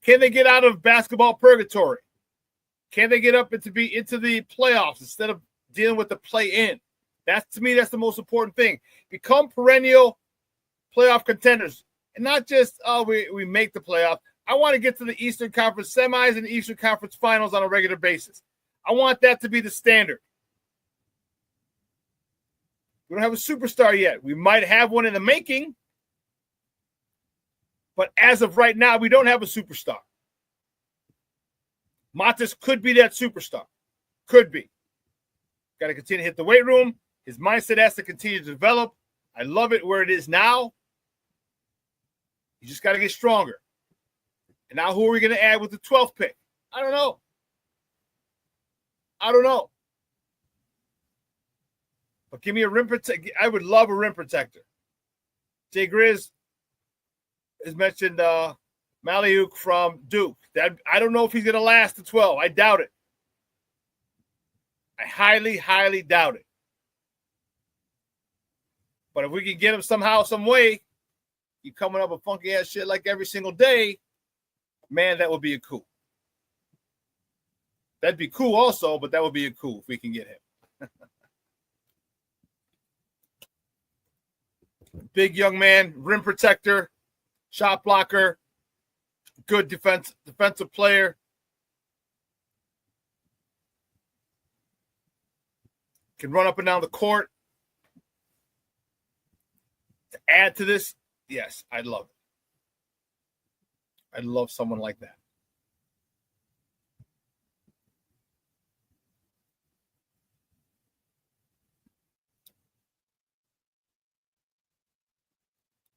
Can they get out of basketball purgatory? Can they get up into the playoffs instead of dealing with the play-in? To me, that's the most important thing. Become perennial playoff contenders. And not just, we make the playoff. I want to get to the Eastern Conference semis and the Eastern Conference finals on a regular basis. I want that to be the standard. We don't have a superstar yet. We might have one in the making. But as of right now, we don't have a superstar. Matas could be that superstar. Could be. Got to continue to hit the weight room. His mindset has to continue to develop. I love it where it is now. You just got to get stronger. And now who are we going to add with the 12th pick? I don't know. But give me a rim protector. I would love a rim protector. Jay Grizz has mentioned Maliuk from Duke. I don't know if he's going to last to 12. I doubt it. I highly, highly doubt it. But if we can get him somehow, some way, you coming up with funky ass shit like every single day, man, that would be a coup. That'd be cool also, but that would be a coup if we can get him. Big young man, rim protector, shot blocker, good defensive player. Can run up and down the court. To add to this, yes, I'd love it. I'd love someone like that.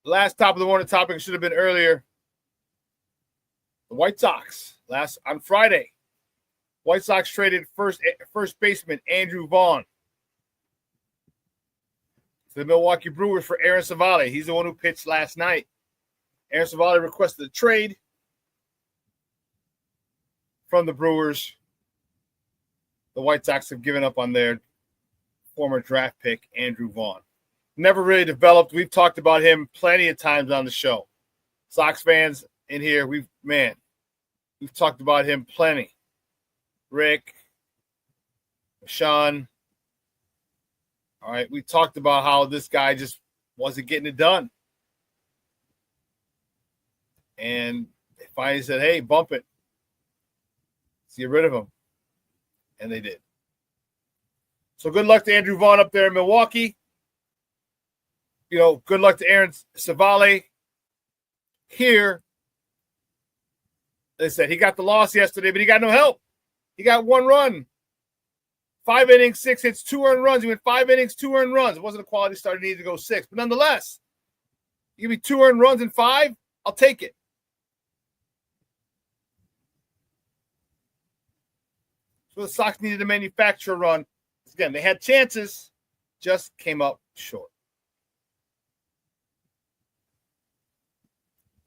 Last top of the morning topic should have been earlier. The White Sox on Friday. White Sox traded first baseman Andrew Vaughn to the Milwaukee Brewers for Aaron Savale. He's the one who pitched last night. Aaron Savale requested a trade from the Brewers. The White Sox have given up on their former draft pick, Andrew Vaughn. Never really developed. We've talked about him plenty of times on the show. Sox fans in here, we've talked about him plenty. Rick, Shawn. All right, we talked about how this guy just wasn't getting it done. And they finally said, hey, bump it. Let's get rid of him. And they did. So good luck to Andrew Vaughn up there in Milwaukee. You know, good luck to Aaron Savale here. They said he got the loss yesterday, but he got no help. He got 1 run. 5 innings, 6 hits, 2 earned runs. He went 5 innings, 2 earned runs. It wasn't a quality start. He needed to go 6. But nonetheless, you give me 2 earned runs in 5, I'll take it. So the Sox needed to manufacture a run. Again, they had chances, just came up short.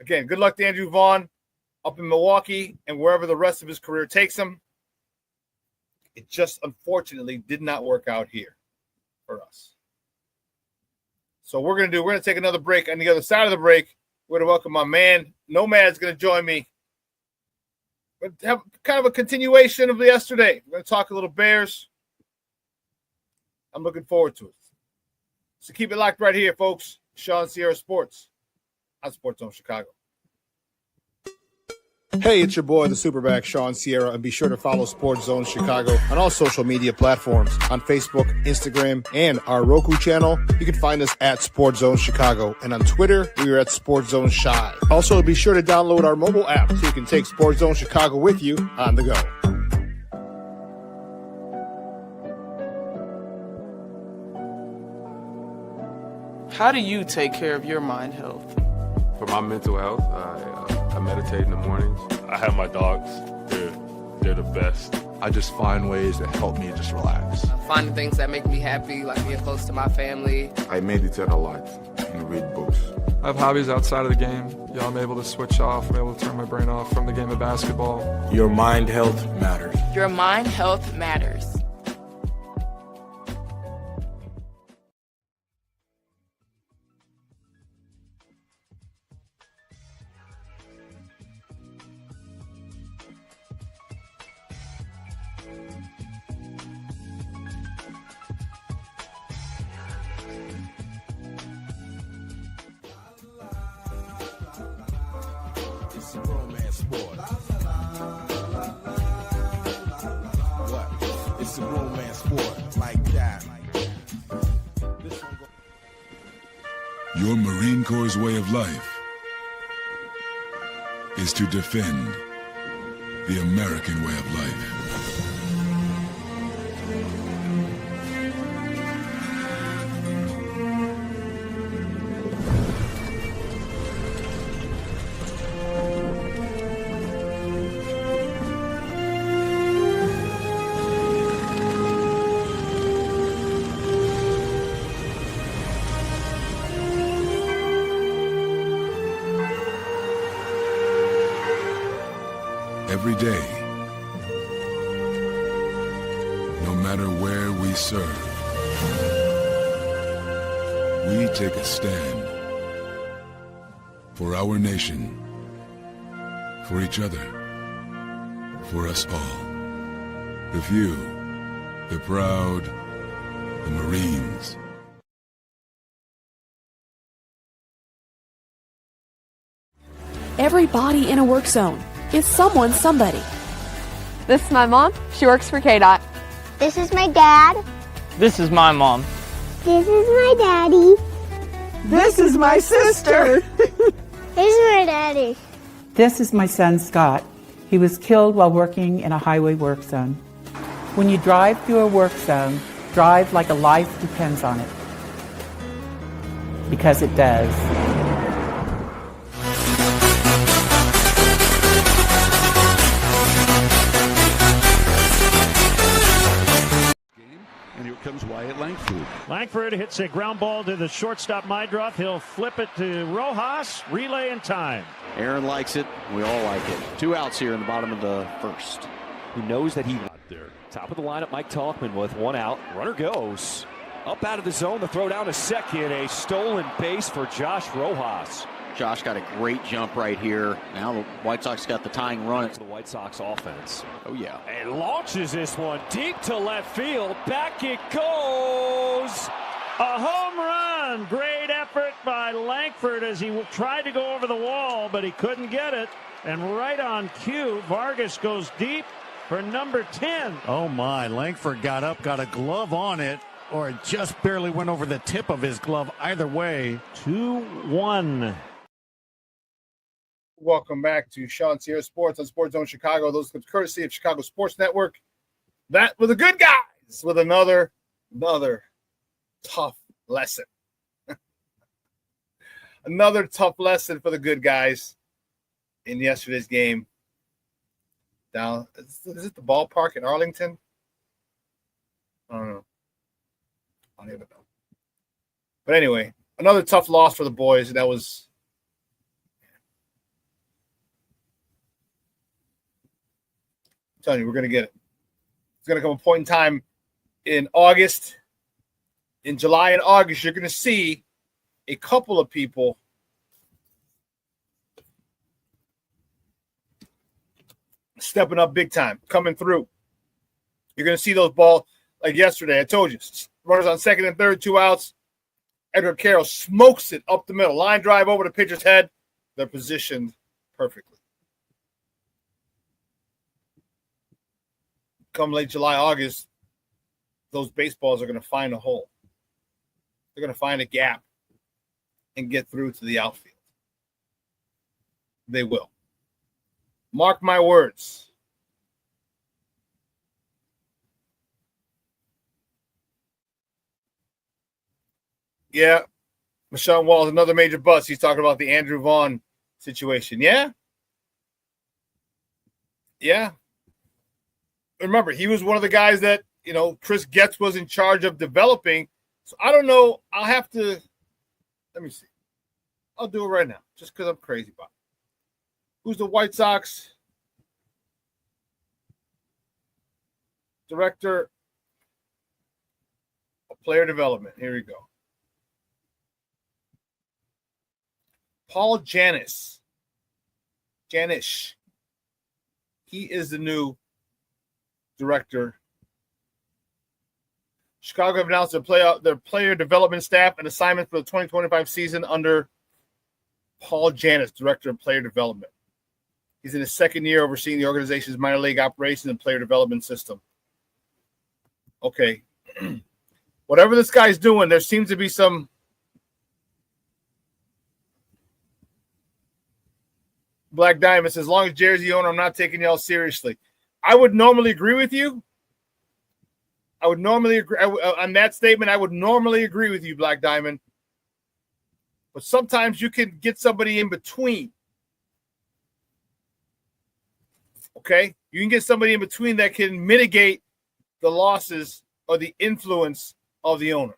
again, good luck to Andrew Vaughn up in Milwaukee and wherever the rest of his career takes him. It just unfortunately did not work out here for us. So we're going to take another break. On the other side of the break, we're going to welcome my man. Nomad's going to join me. We're going to have kind of a continuation of yesterday. We're going to talk a little Bears. I'm looking forward to it. So keep it locked right here, folks. Shawn Sierra Sports on Sports Zone Chicago. Hey, it's your boy, the SuperBack, Shawn Sierra, and be sure to follow Sports Zone Chicago on all social media platforms, on Facebook, Instagram, and our Roku channel. You can find us at Sports Zone Chicago, and on Twitter, we are at Sports Zone Shy. Also, be sure to download our mobile app so you can take Sports Zone Chicago with you on the go. How do you take care of your mind health? For my mental health, I meditate in the mornings. I have my dogs. They're the best. I just find ways that help me just relax. Finding things that make me happy, like being close to my family. I meditate a lot and read books. I have hobbies outside of the game. Yeah, I'm able to switch off. I'm able to turn my brain off from the game of basketball. Your mind health matters. Your mind health matters. It's a romance sport. What? It's a romance sport like that. Your Marine Corps' way of life is to defend the American way of life. Every day, no matter where we serve, we take a stand for our nation, for each other, for us all. The few, the proud, the Marines. Everybody in a work zone is someone somebody. This is my mom. She works for KDOT. This is my dad. This is my mom. This is my daddy. This is my sister. This is my daddy. This is my son, Scott. He was killed while working in a highway work zone. When you drive through a work zone, drive like a life depends on it. Because it does. Comes Wyatt Langford. Langford hits a ground ball to the shortstop Mydroff. He'll flip it to Rojas. Relay in time. Aaron likes it. We all like it. 2 outs here in the bottom of the first. Who knows that he out there. Top of the lineup, Mike Talkman with 1 out. Runner goes. Up out of the zone. The throw down to second. A stolen base for Josh Rojas. Josh got a great jump right here. Now the White Sox got the tying run. The White Sox offense. Oh, yeah. And launches this one deep to left field. Back it goes. A home run. Great effort by Langford as he tried to go over the wall, but he couldn't get it. And right on cue, Vargas goes deep for number 10. Oh, my. Langford got up, got a glove on it, or it just barely went over the tip of his glove. Either way, 2-1. Welcome back to Shawn Sierra Sports on Sports Zone Chicago. Those are courtesy of Chicago Sports Network. That were the good guys with another tough lesson. Another tough lesson for the good guys in yesterday's game. Down, is it the ballpark in Arlington? I don't know. I don't even know. But anyway, another tough loss for the boys. That was telling you, we're going to get it. It's going to come a point in time in August. In July and August, you're going to see a couple of people stepping up big time, coming through. You're going to see those balls like yesterday. I told you, runners on second and third, 2 outs. Edgar Carroll smokes it up the middle. Line drive over the pitcher's head. They're positioned perfectly. Come late July, August, those baseballs are going to find a hole. They're going to find a gap and get through to the outfield. They will. Mark my words. Yeah, Michelle Wall is another major bust. He's talking about the Andrew Vaughn situation. Yeah. Remember, he was one of the guys that, Chris Getz was in charge of developing. So I don't know. I'll have to – let me see. I'll do it right now just because I'm crazy about it. Who's the White Sox director of player development? Here we go. Paul Janish. He is the new director. Chicago have announced their player development staff and assignment for the 2025 season under Paul Janish, director of player development. He's in his second year overseeing the organization's minor league operations and player development system. Okay. Whatever this guy's doing, there seems to be some Black Diamond says, as long as Jerry's the owner, I'm not taking y'all seriously. I would normally agree with you. I would normally agree on that statement. I would normally agree with you, Black Diamond. But sometimes you can get somebody in between. Okay? You can get somebody in between that can mitigate the losses or the influence of the owner.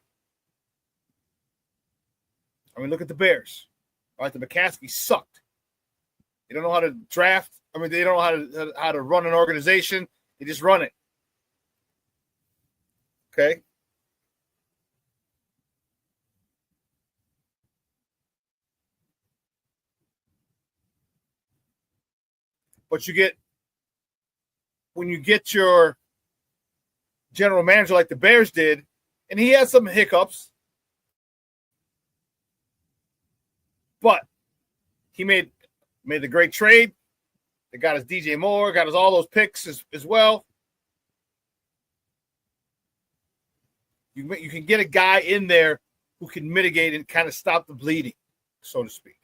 I mean, look at the Bears. All right, the McCaskey sucked. They don't know how to draft. I mean, they don't know how to run an organization. They just run it. Okay? But when you get your general manager like the Bears did, and he had some hiccups, but he made the great trade. They got us DJ Moore, got us all those picks as well. You can get a guy in there who can mitigate and kind of stop the bleeding, so to speak.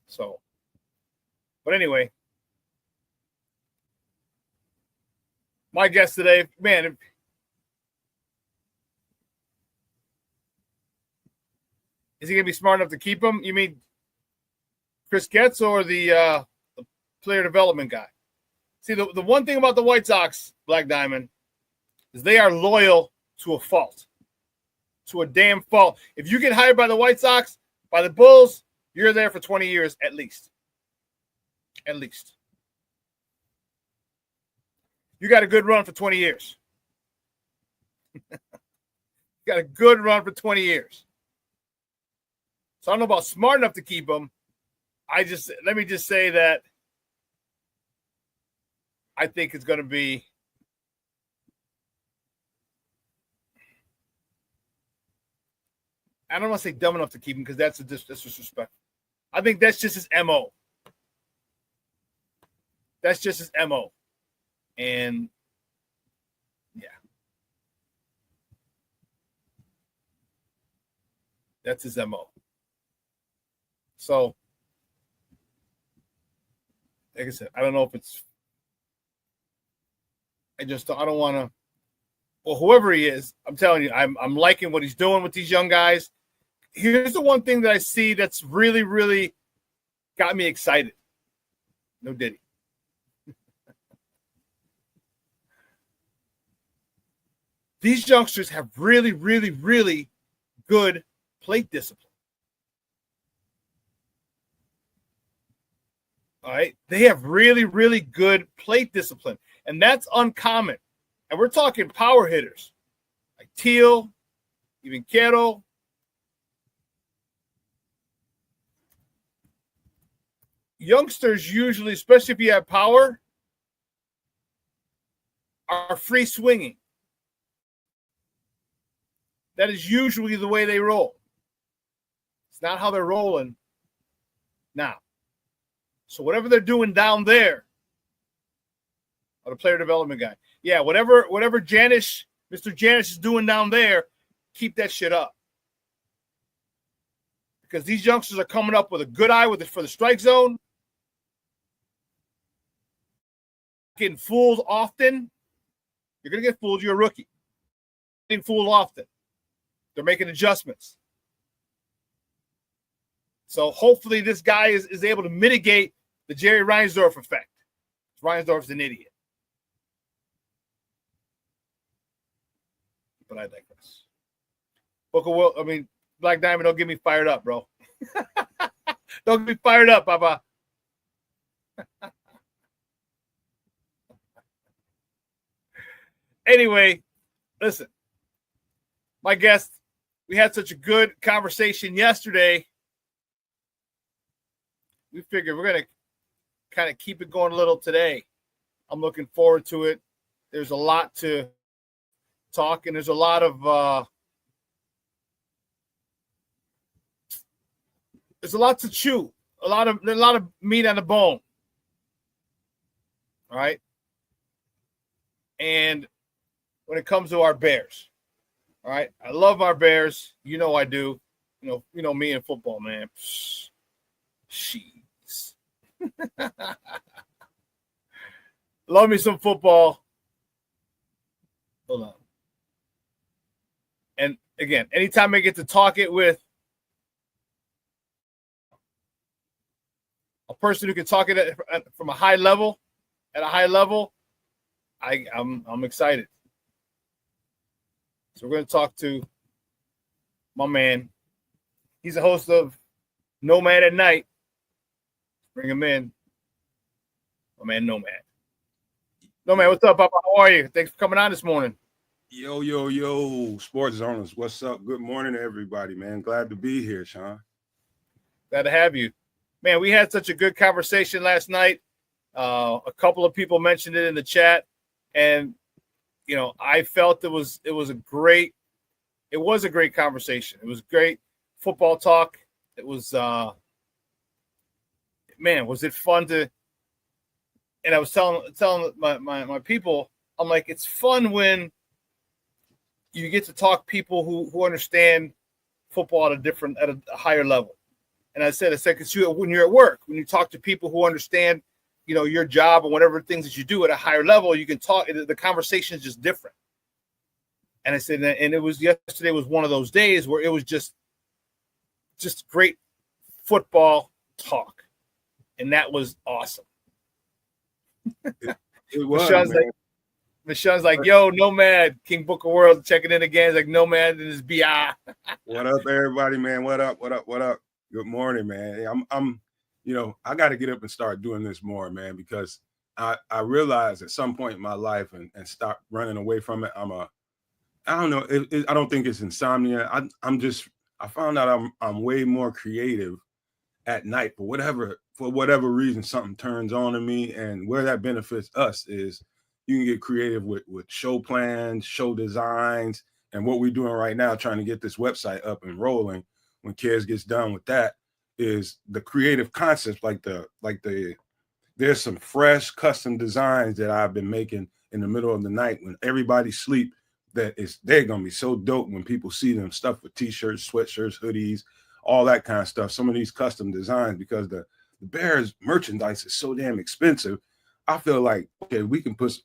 So, but anyway, my guess today, man, is he going to be smart enough to keep him? You mean Chris Getz or the player development guy? See, the one thing about the White Sox, Black Diamond, is they are loyal to a fault, to a damn fault. If you get hired by the White Sox, by the Bulls, you're there for 20 years at least. At least. You got a good run for 20 years. You got a good run for 20 years. So I don't know about smart enough to keep him. Let me just say that I think it's going to be I don't want to say dumb enough to keep him because that's disrespect. I think that's just his MO. That's just his MO. And yeah. That's his MO. So, like I said, I don't know if it's I don't want to well, whoever he is, I'm telling you, I'm liking what he's doing with these young guys. Here's the one thing that I see that's really, really got me excited. No Diddy. These youngsters have really, really, really good plate discipline. All right. They have really, really good plate discipline. And that's uncommon. And we're talking power hitters like Teal, even Quero. Youngsters usually, especially if you have power, are free swinging. That is usually the way they roll. It's not how they're rolling now. So whatever they're doing down there, or the player development guy, yeah, whatever Mr. Janish is doing down there, keep that shit up. Because these youngsters are coming up with a good eye for the strike zone. Getting fooled often. You're going to get fooled. You're a rookie. Getting fooled often. They're making adjustments. So hopefully this guy is able to mitigate the Jerry Reinsdorf effect. Reinsdorf's an idiot. But I digress. Black Diamond, don't get me fired up, bro. Don't get me fired up, Papa. Anyway, listen. My guest, we had such a good conversation yesterday. We figured we're going to kind of keep it going a little today. I'm looking forward to it. There's a lot to talk, and there's a lot of to chew. A lot of meat on the bone. All right. And when it comes to our Bears, all right, I love our Bears. You know I do. You know me in football, man. Jeez. Love me some football. Hold on. And again, anytime I get to talk it with a person who can talk it from a high level, I'm excited. So we're going to talk to my man. He's the host of Nomad at Night. Bring him in. My man, Nomad. Nomad, what's up, Papa? How are you? Thanks for coming on this morning. Yo, Sports Zoners. What's up? Good morning to everybody, man. Glad to be here, Shawn. Glad to have you. Man, we had such a good conversation last night. A couple of people mentioned it in the chat, and I felt it was a great conversation. It was great football talk. It was was it fun to, and I was telling my people, I'm like, it's fun when you get to talk people who understand football at a higher level. And I said, because when you're at work, when you talk to people who understand, your job and whatever things that you do at a higher level, you can talk. The conversation is just different. And I said, and yesterday was one of those days where it was just great football talk, and that was awesome. It was. Michonne's like, yo, Nomad, King Book of World, checking in again. He's like, Nomad and his BI. What up, everybody, man? What up? Good morning, man. I'm I got to get up and start doing this more, man, because I realized at some point in my life and stop running away from it. I don't know. I don't think it's insomnia. I found out I'm way more creative at night for whatever reason. Something turns on in me, and where that benefits us is you can get creative with show plans, show designs, and what we're doing right now, trying to get this website up and rolling. When Kids gets done with that, is the creative concepts, there's some fresh custom designs that I've been making in the middle of the night when everybody's asleep. They're gonna be so dope when people see them stuff with t-shirts, sweatshirts, hoodies, all that kind of stuff. Some of these custom designs, because the Bears merchandise is so damn expensive. I feel like, okay,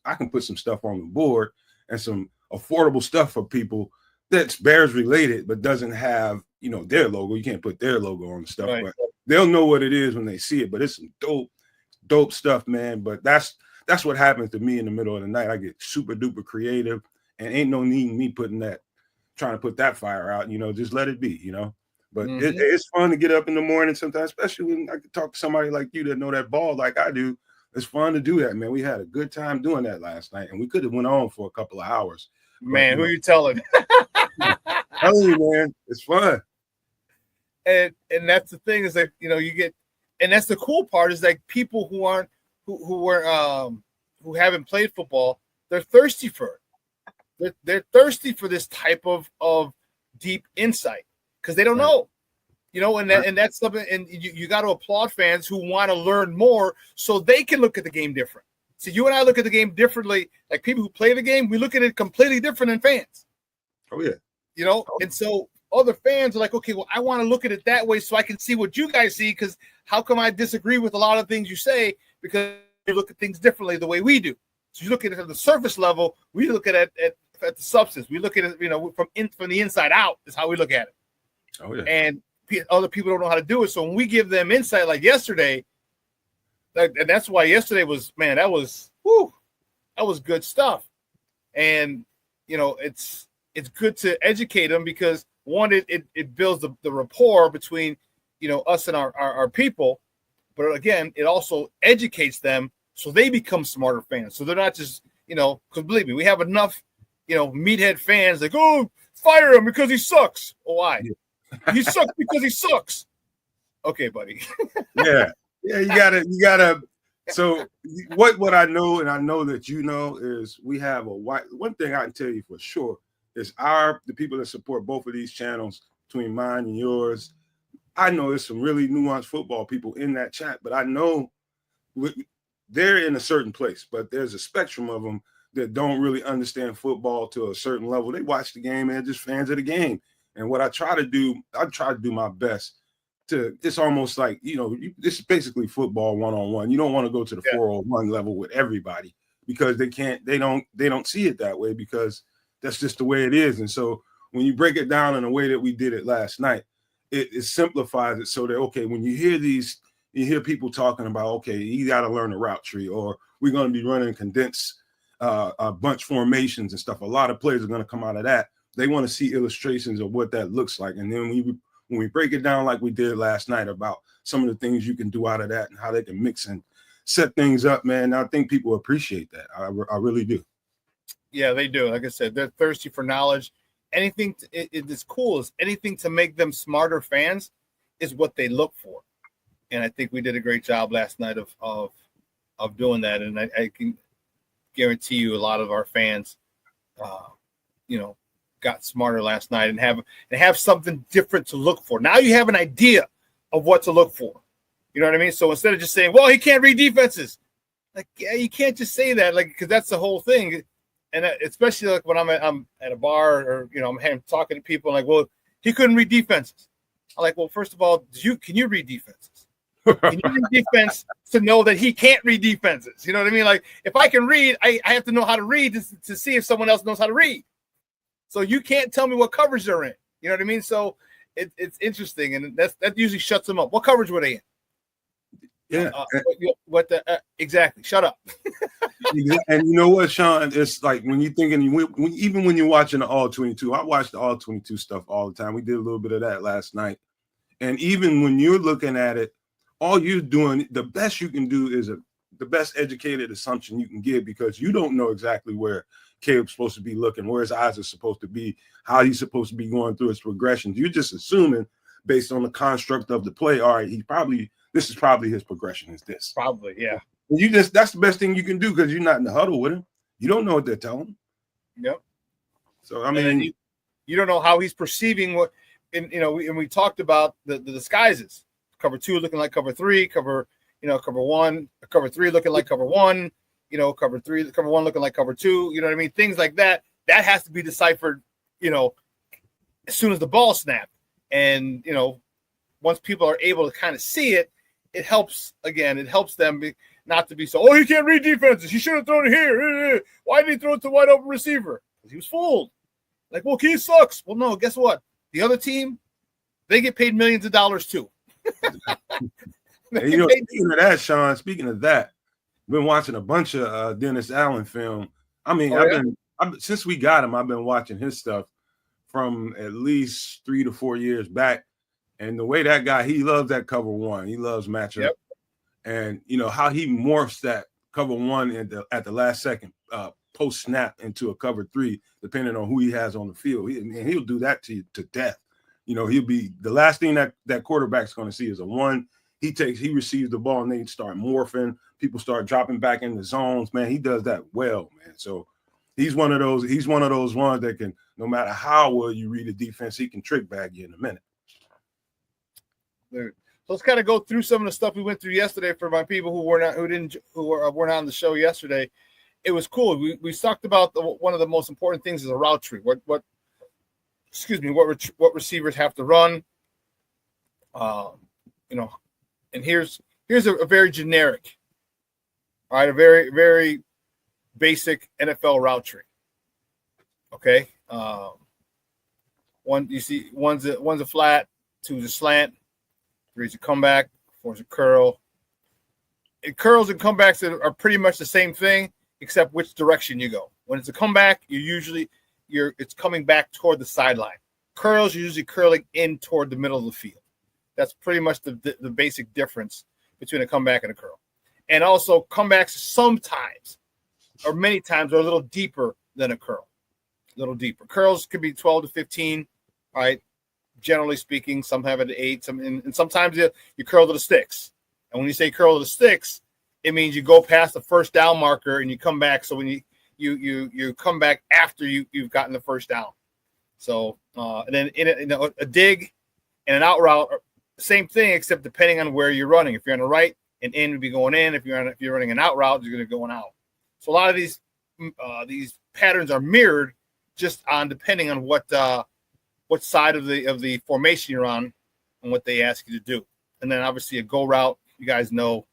I can put some stuff on the board and some affordable stuff for people that's Bears related, but doesn't have, their logo. You can't put their logo on the stuff, right. But they'll know what it is when they see it. But it's some dope stuff, man. But that's what happens to me in the middle of the night. I get super duper creative, and ain't no need in me trying to put that fire out. Just let it be. But it's fun to get up in the morning sometimes, especially when I can talk to somebody like you that know that ball like I do. It's fun to do that, man. We had a good time doing that last night, and we could have went on for a couple of hours. Man, who are you telling? Tell you, man, it's fun. And that's the thing is that, you know, you get, and that's the cool part is like people who aren't, who haven't played football, they're thirsty for it. They're thirsty for this type of deep insight because they don't know, you know, and that's something, and you got to applaud fans who want to learn more so they can look at the game different. So you and I look at the game differently. Like people who play the game, we look at it completely different than fans. Oh, yeah. You know, and so other fans are like, okay, well, I want to look at it that way so I can see what you guys see, because how come I disagree with a lot of things you say? Because you look at things differently the way we do. So you look at it at the surface level, we look at it at the substance. We look at it, you know, from the inside out is how we look at it. Oh, yeah. And other people don't know how to do it. So when we give them insight like yesterday, and that's why yesterday was, man, that was good stuff. And, you know, it's good to educate them because, one, it builds the rapport between, you know, us and our people. But again, it also educates them so they become smarter fans. So they're not just, you know, because believe me, we have enough, you know, meathead fans like, oh, fire him because he sucks. Oh, why? Yeah. He sucks because he sucks. Okay, buddy. Yeah, you gotta. So what I know, and I know that you know, is we have one thing I can tell you for sure is the people that support both of these channels, between mine and yours. I know there's some really nuanced football people in that chat, but I know they're in a certain place, but there's a spectrum of them that don't really understand football to a certain level. They watch the game and they're just fans of the game. And what I try to do my best to, it's almost like, you know, this is basically football one-on-one. You don't want to go to the 401 level with everybody because they don't see it that way because that's just the way it is. And so when you break it down in a way that we did it last night, it simplifies it so that, okay, when you hear people talking about, okay, you got to learn a route tree, or we're going to be running condensed bunch formations and stuff. A lot of players are going to come out of that. They want to see illustrations of what that looks like. And then when we break it down like we did last night about some of the things you can do out of that and how they can mix and set things up, man, I think people appreciate that. I really do. Yeah, they do. Like I said, they're thirsty for knowledge. Anything it's cool is anything to make them smarter fans is what they look for. And I think we did a great job last night of doing that. And I can guarantee you a lot of our fans, you know, got smarter last night and have something different to look for. Now you have an idea of what to look for. You know what I mean? So instead of just saying, well, he can't read defenses, like, yeah, you can't just say that, like, because that's the whole thing. And especially like when I'm at a bar or, you know, I'm talking to people like, well, he couldn't read defenses. I'm like, well, first of all, can you read defenses? Can you read defense to know that he can't read defenses? You know what I mean? Like, if I can read, I have to know how to read to see if someone else knows how to read. So you can't tell me what coverage they're in. You know what I mean? So it's interesting, and that usually shuts them up. What coverage were they in? Yeah. Exactly. Shut up. And you know what, Shawn? It's like when you're thinking, even when you're watching the All 22, I watch the All 22 stuff all the time. We did a little bit of that last night. And even when you're looking at it, all you're doing, the best you can do is the best educated assumption you can give, because you don't know exactly where Caleb's supposed to be looking, where his eyes are supposed to be, how he's supposed to be going through his progressions. You're just assuming based on the construct of the play, all right, this is probably his progression is this. Probably, yeah. And that's the best thing you can do, because you're not in the huddle with him. You don't know what they're telling him. Yep. So, I mean, you don't know how he's perceiving what, and we talked about the disguises. Cover 2 looking like cover 3, cover 1, cover 3 looking like cover 1, cover 1 looking like cover 2, you know what I mean? Things like that. That has to be deciphered, as soon as the ball snapped. And, once people are able to kind of see it, it helps them not to be so, oh, he can't read defenses. He should have thrown it here. Why did he throw it to wide open receiver? Because he was fooled. Like, well, he sucks. Well, no, guess what? The other team, they get paid millions of dollars too. And, speaking of that, Shawn, I've been watching a bunch of Dennis Allen film. I mean, since we got him, I've been watching his stuff from at least 3 to 4 years back. And the way that guy, he loves that cover one. He loves matchup. Yep. And, you know, how he morphs that cover one at the last second post snap into a cover three, depending on who he has on the field. He'll do that to you to death. You know, he'll be the last thing that quarterback's going to see is a one. He receives the ball and they start morphing. People start dropping back in the zones. Man, he does that well, man. So he's one of those ones that can, no matter how well you read the defense, he can trick bag you in a minute. So let's kind of go through some of the stuff we went through yesterday for my people who weren't on the show yesterday. It was cool. We talked about one of the most important things is a route tree. What receivers have to run. You know, and here's a very generic, all right, a very, very basic NFL route tree. Okay. One's a flat, two's a slant, three's a comeback, four's a curl. And curls and comebacks are pretty much the same thing, except which direction you go. When it's a comeback, it's coming back toward the sideline. Curls, you're usually curling in toward the middle of the field. That's pretty much the basic difference between a comeback and a curl. And also, comebacks sometimes, or many times, are a little deeper than a curl. A little deeper. Curls could be 12 to 15, all right? Generally speaking, some have it at 8, and sometimes you curl to the sticks. And when you say curl to the sticks, it means you go past the first down marker and you come back. So when you come back after you've gotten the first down. So and then a dig and an out route are the same thing, except depending on where you're running. If you're on the right, an in would be going in. If you're running an out route, you're going to be going out. So a lot of these patterns are mirrored, just on depending on what side of the formation you're on and what they ask you to do. And then obviously a go route, you guys know,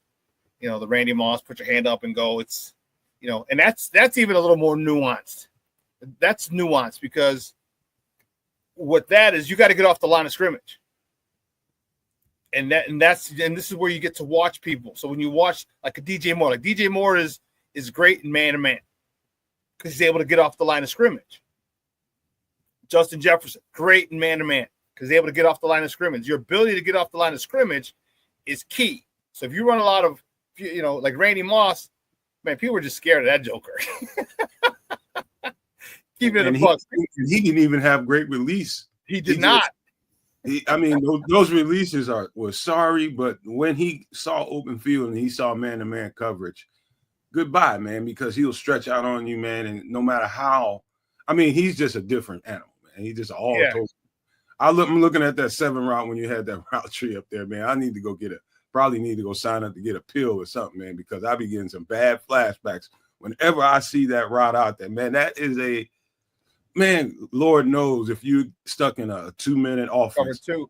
the Randy Moss, put your hand up and go. It's, and that's even a little more nuanced. That's nuanced because what that is, you got to get off the line of scrimmage. And this is where you get to watch people. So when you watch like a DJ Moore is great in man-to-man because he's able to get off the line of scrimmage. Justin Jefferson, great in man-to-man because he's able to get off the line of scrimmage. Your ability to get off the line of scrimmage is key. So if you run a lot of, like Randy Moss, man, people were just scared of that joker. Keep it in a buck. He didn't even have great release. He did not. Those releases was sorry, but when he saw open field and he saw man-to-man coverage, goodbye, man, because he'll stretch out on you, man, and no matter how, he's just a different animal, man. He's just all total. I'm looking at that 7 route when you had that route tree up there, man. I need to go probably need to go sign up to get a pill or something, man, because I be getting some bad flashbacks whenever I see that route out there, man. That is man, Lord knows if you stuck in a 2-minute offense, you're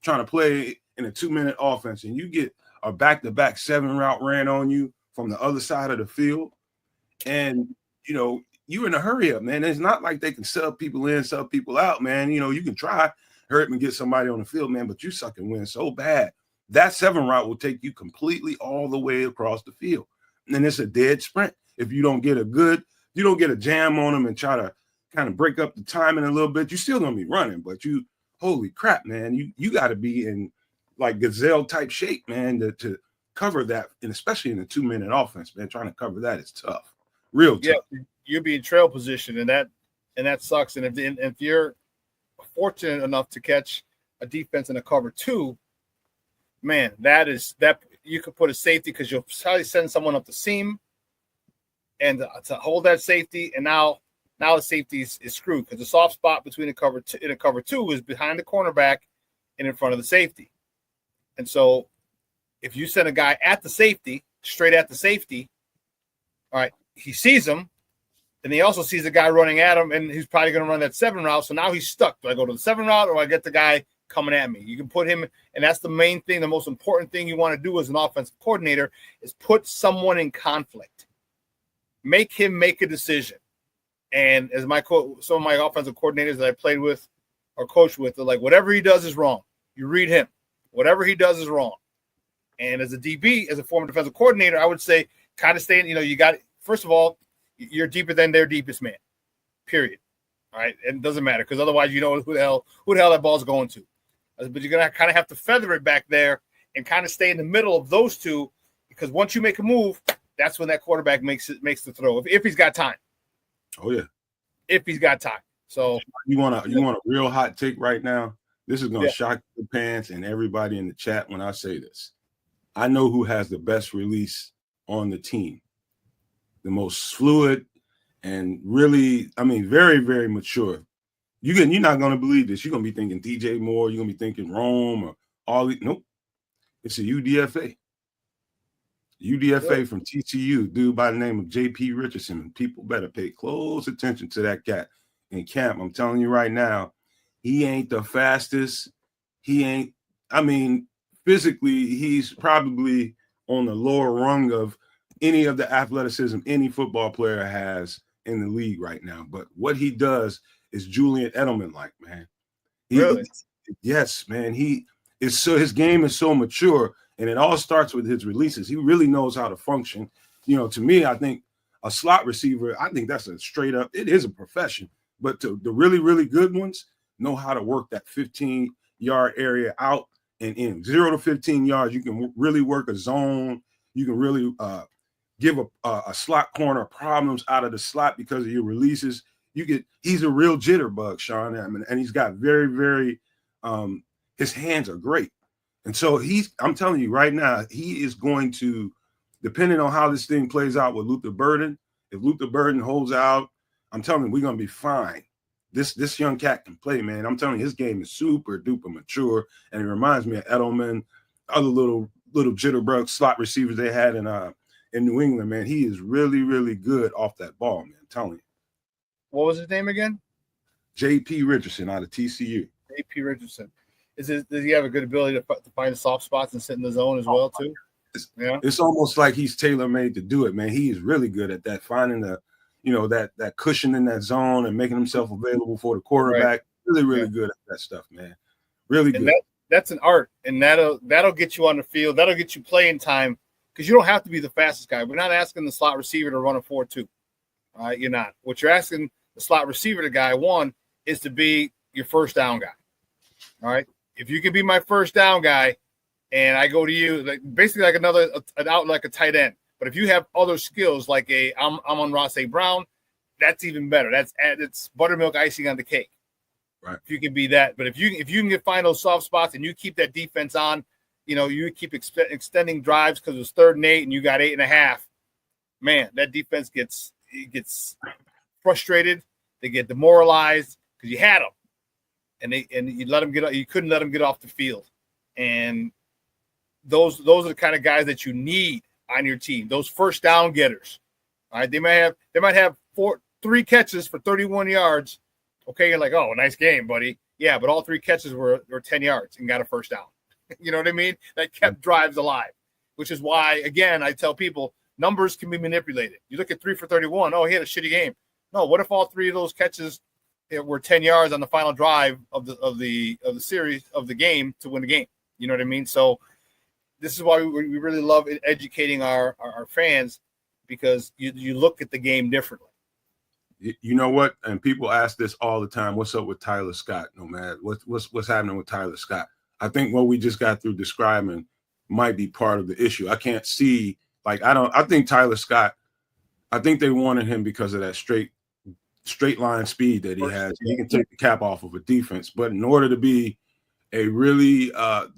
trying to play in a 2-minute offense, and you get a back-to-back 7 route ran on you from the other side of the field, and you're in a hurry up, man. It's not like they can sub people in, sub people out, man. You can try, hurt and get somebody on the field, man, but you suck and win so bad. That 7 route will take you completely all the way across the field. And it's a dead sprint. If you don't get a jam on them and try to kind of break up the timing a little bit, you're still going to be running, but holy crap, man, you got to be in like gazelle type shape, man, to cover that. And especially in a 2-minute offense, man, trying to cover that is tough. Real tough. Yeah, you'll be in trail position and that sucks. And if you're fortunate enough to catch a defense in a cover 2, man, that you could put a safety because you'll probably send someone up the seam and to hold that safety. And now the safety is screwed because the soft spot between a cover 2 is behind the cornerback and in front of the safety. And so if you send a guy at the safety, straight at the safety, all right, he sees him, and he also sees the guy running at him, and he's probably going to run that 7 route. So now he's stuck. Do I go to the 7 route or I get the guy coming at me? You can put him, and that's the main thing. The most important thing you want to do as an offensive coordinator is put someone in conflict. Make him make a decision. And as some of my offensive coordinators that I played with or coached with, they're like, whatever he does is wrong. You read him. Whatever he does is wrong. And as a DB, as a former defensive coordinator, I would say kind of stay in, you got – first of all, you're deeper than their deepest man, period. All right, and it doesn't matter because otherwise you know who the hell that ball's going to. But you're going to kind of have to feather it back there and kind of stay in the middle of those two, because once you make a move, that's when that quarterback makes the throw, if he's got time. Oh, yeah. If he's got time. So you want a real hot take right now? This is going to shock the pants and everybody in the chat when I say this. I know who has the best release on the team, the most fluid, and really, very, very mature. You're not going to believe this. You're going to be thinking DJ Moore. You're going to be thinking Rome or all these. Nope. It's a UDFA. UDFA from TCU, dude by the name of J.P. Richardson. People better pay close attention to that cat in camp. I'm telling you right now, he ain't the fastest. He ain't, physically, he's probably on the lower rung of any of the athleticism any football player has in the league right now. But what he does is Julian Edelman-like, man. Really? Yes, man. His game is so mature, and it all starts with his releases. He really knows how to function. To me, I think a slot receiver, I think that's it is a profession. But the really, really good ones know how to work that 15-yard area out and in. 0 to 15 yards, you can really work a zone. You can really give a slot corner problems out of the slot because of your releases. He's a real jitterbug, Shawn, and he's got very, very his hands are great. And so I'm telling you right now, he is going to, depending on how this thing plays out with Luther Burden, if Luther Burden holds out, I'm telling you, we're going to be fine. This young cat can play, man. I'm telling you, his game is super duper mature, and it reminds me of Edelman, other little jitterbug slot receivers they had in New England, man. He is really, really good off that ball, man. I'm telling you. What was his name again? J.P. Richardson out of TCU. J.P. Richardson. Does he have a good ability to find the soft spots and sit in the zone as well, too? It's almost like he's tailor-made to do it, man. He is really good at that, finding that cushion in that zone and making himself available for the quarterback. Right. Really, really good at that stuff, man. Really good. That's an art, and that'll get you on the field. That'll get you playing time, because you don't have to be the fastest guy. We're not asking the slot receiver to run a 4.2. All right, you're not. What you're asking the slot receiver, the guy, one, is to be your first down guy. All right? If you can be my first down guy and I go to you, basically like an out like a tight end. But if you have other skills like I'm on Ross A. Brown, that's even better. It's buttermilk icing on the cake. Right. If you can be that. But if you can find those soft spots and you keep that defense on, you keep extending drives because it's 3rd and 8 and you got 8.5, man, that defense gets frustrated. They get demoralized because you had them. And you let them you couldn't let them get off the field. And those are the kind of guys that you need on your team. Those first down getters. All right. They might have 3 catches for 31 yards. Okay, you're like, oh, nice game, buddy. Yeah, but all 3 catches were 10 yards and got a first down. You know what I mean? That kept drives alive, which is why, again, I tell people numbers can be manipulated. You look at 3 for 31. Oh, he had a shitty game. No, what if all 3 of those catches were 10 yards on the final drive of the series of the game to win the game? You know what I mean? So this is why we really love educating our fans, because you look at the game differently. You know what? And people ask this all the time. What's up with Tyler Scott? No, man. What's happening with Tyler Scott? I think what we just got through describing might be part of the issue. I can't see, I think Tyler Scott, I think they wanted him because of that straight line speed that he has. He can take the cap off of a defense, but in order to be a really to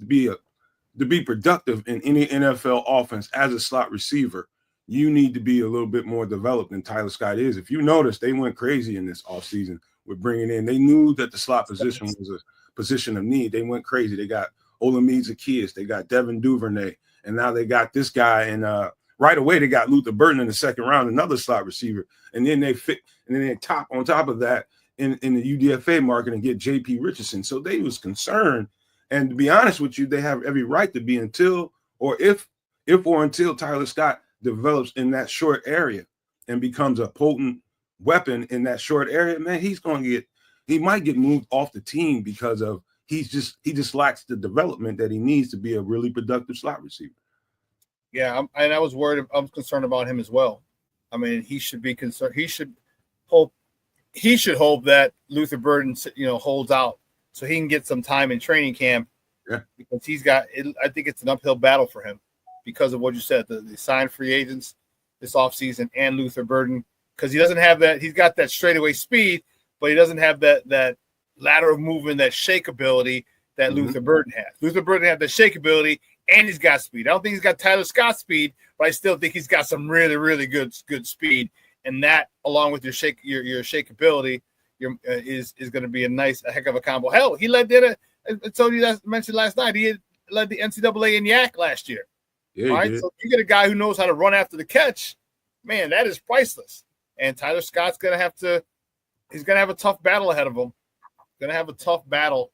be productive in any NFL offense as a slot receiver, you need to be a little bit more developed than Tyler Scott is. If you notice, they went crazy in this offseason with bringing in. They knew that the slot position was a position of need. They went crazy. They got Olamide Zaccheaus. They got Devin Duvernay. And now they got this guy. And right away, they got Luther Burden in the 2nd round, another slot receiver. And then they top on top of that in the UDFA market and get J.P. Richardson. So they was concerned. And to be honest with you, they have every right to be until Tyler Scott develops in that short area and becomes a potent weapon in that short area. Man, he might get moved off the team because of he just lacks the development that he needs to be a really productive slot receiver. Yeah, and I was concerned about him as well. I mean, he should be concerned. He should hope that Luther Burden, holds out so he can get some time in training camp because he's got. I think it's an uphill battle for him because of what you said. The signed free agents this offseason and Luther Burden, because he doesn't have that. He's got that straightaway speed, but he doesn't have that lateral movement, that shake ability that Luther Burden has. Luther Burden has the shake ability, and he's got speed. I don't think he's got Tyler Scott's speed, but I still think he's got some really, really good speed. And that, along with your shake ability, is going to be a heck of a combo. Hell, he led I told you that I mentioned last night. He led the NCAA in yak last year. Yeah, all right, so you get a guy who knows how to run after the catch, man, that is priceless. And Tyler Scott's going to have to. He's going to have a tough battle ahead of him. Going to have a tough battle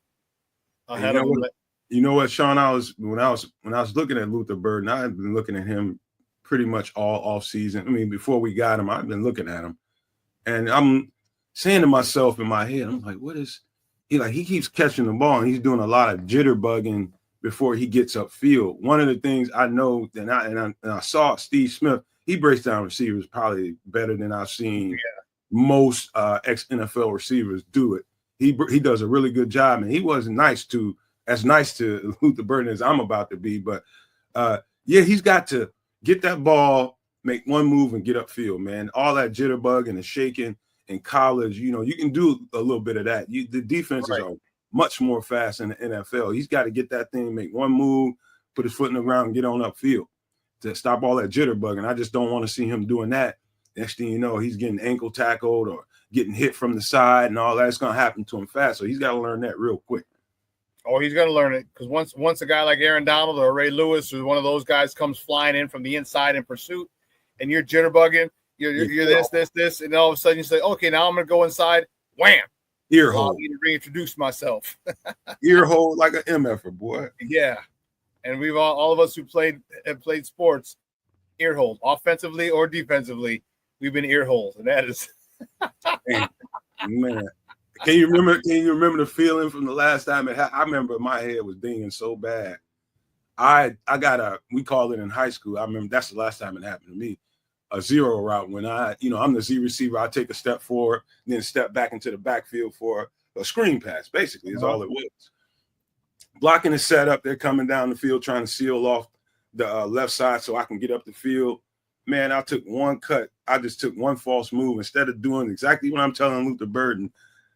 ahead of him. You know what, Shawn? When I was looking at Luther Burden, I had been looking at him pretty much all off season. I mean, before we got him, I've been looking at him, and I'm saying to myself in my head, I'm like, what is he like? He keeps catching the ball, and he's doing a lot of jitterbugging before he gets upfield. One of the things I know, and I saw Steve Smith, he breaks down receivers probably better than I've seen most ex-NFL receivers do it. He does a really good job, and he wasn't as nice to Luther Burden as I'm about to be. But, he's got to get that ball, make one move, and get upfield, man. All that jitterbug and the shaking in college, you can do a little bit of that. The defenses are much more fast in the NFL. He's got to get that thing, make one move, put his foot in the ground, and get on upfield to stop all that jitterbug. And I just don't want to see him doing that. Next thing you know, he's getting ankle tackled or getting hit from the side and all that's going to happen to him fast. So he's got to learn that real quick. Oh, he's going to learn it because once a guy like Aaron Donald or Ray Lewis or one of those guys comes flying in from the inside in pursuit and you're jitterbugging, you're this, and all of a sudden you say, okay, now I'm going to go inside. Wham! Ear hole. I need to reintroduce myself. Ear hole like an MFer, boy. Yeah. And we've all of us who have played sports, ear holes, offensively or defensively, we've been ear holes, and that is man. Can you remember the feeling from the last time I remember my head was dinging so bad. I got we called it in high school. I remember that's the last time it happened to me. A zero route when I'm the Z receiver. I take a step forward, then step back into the backfield for a screen pass. Basically, is all it was. Blocking is set up. They're coming down the field trying to seal off the left side so I can get up the field. Man, I took one cut. I just took one false move instead of doing exactly what I'm telling Luther Burden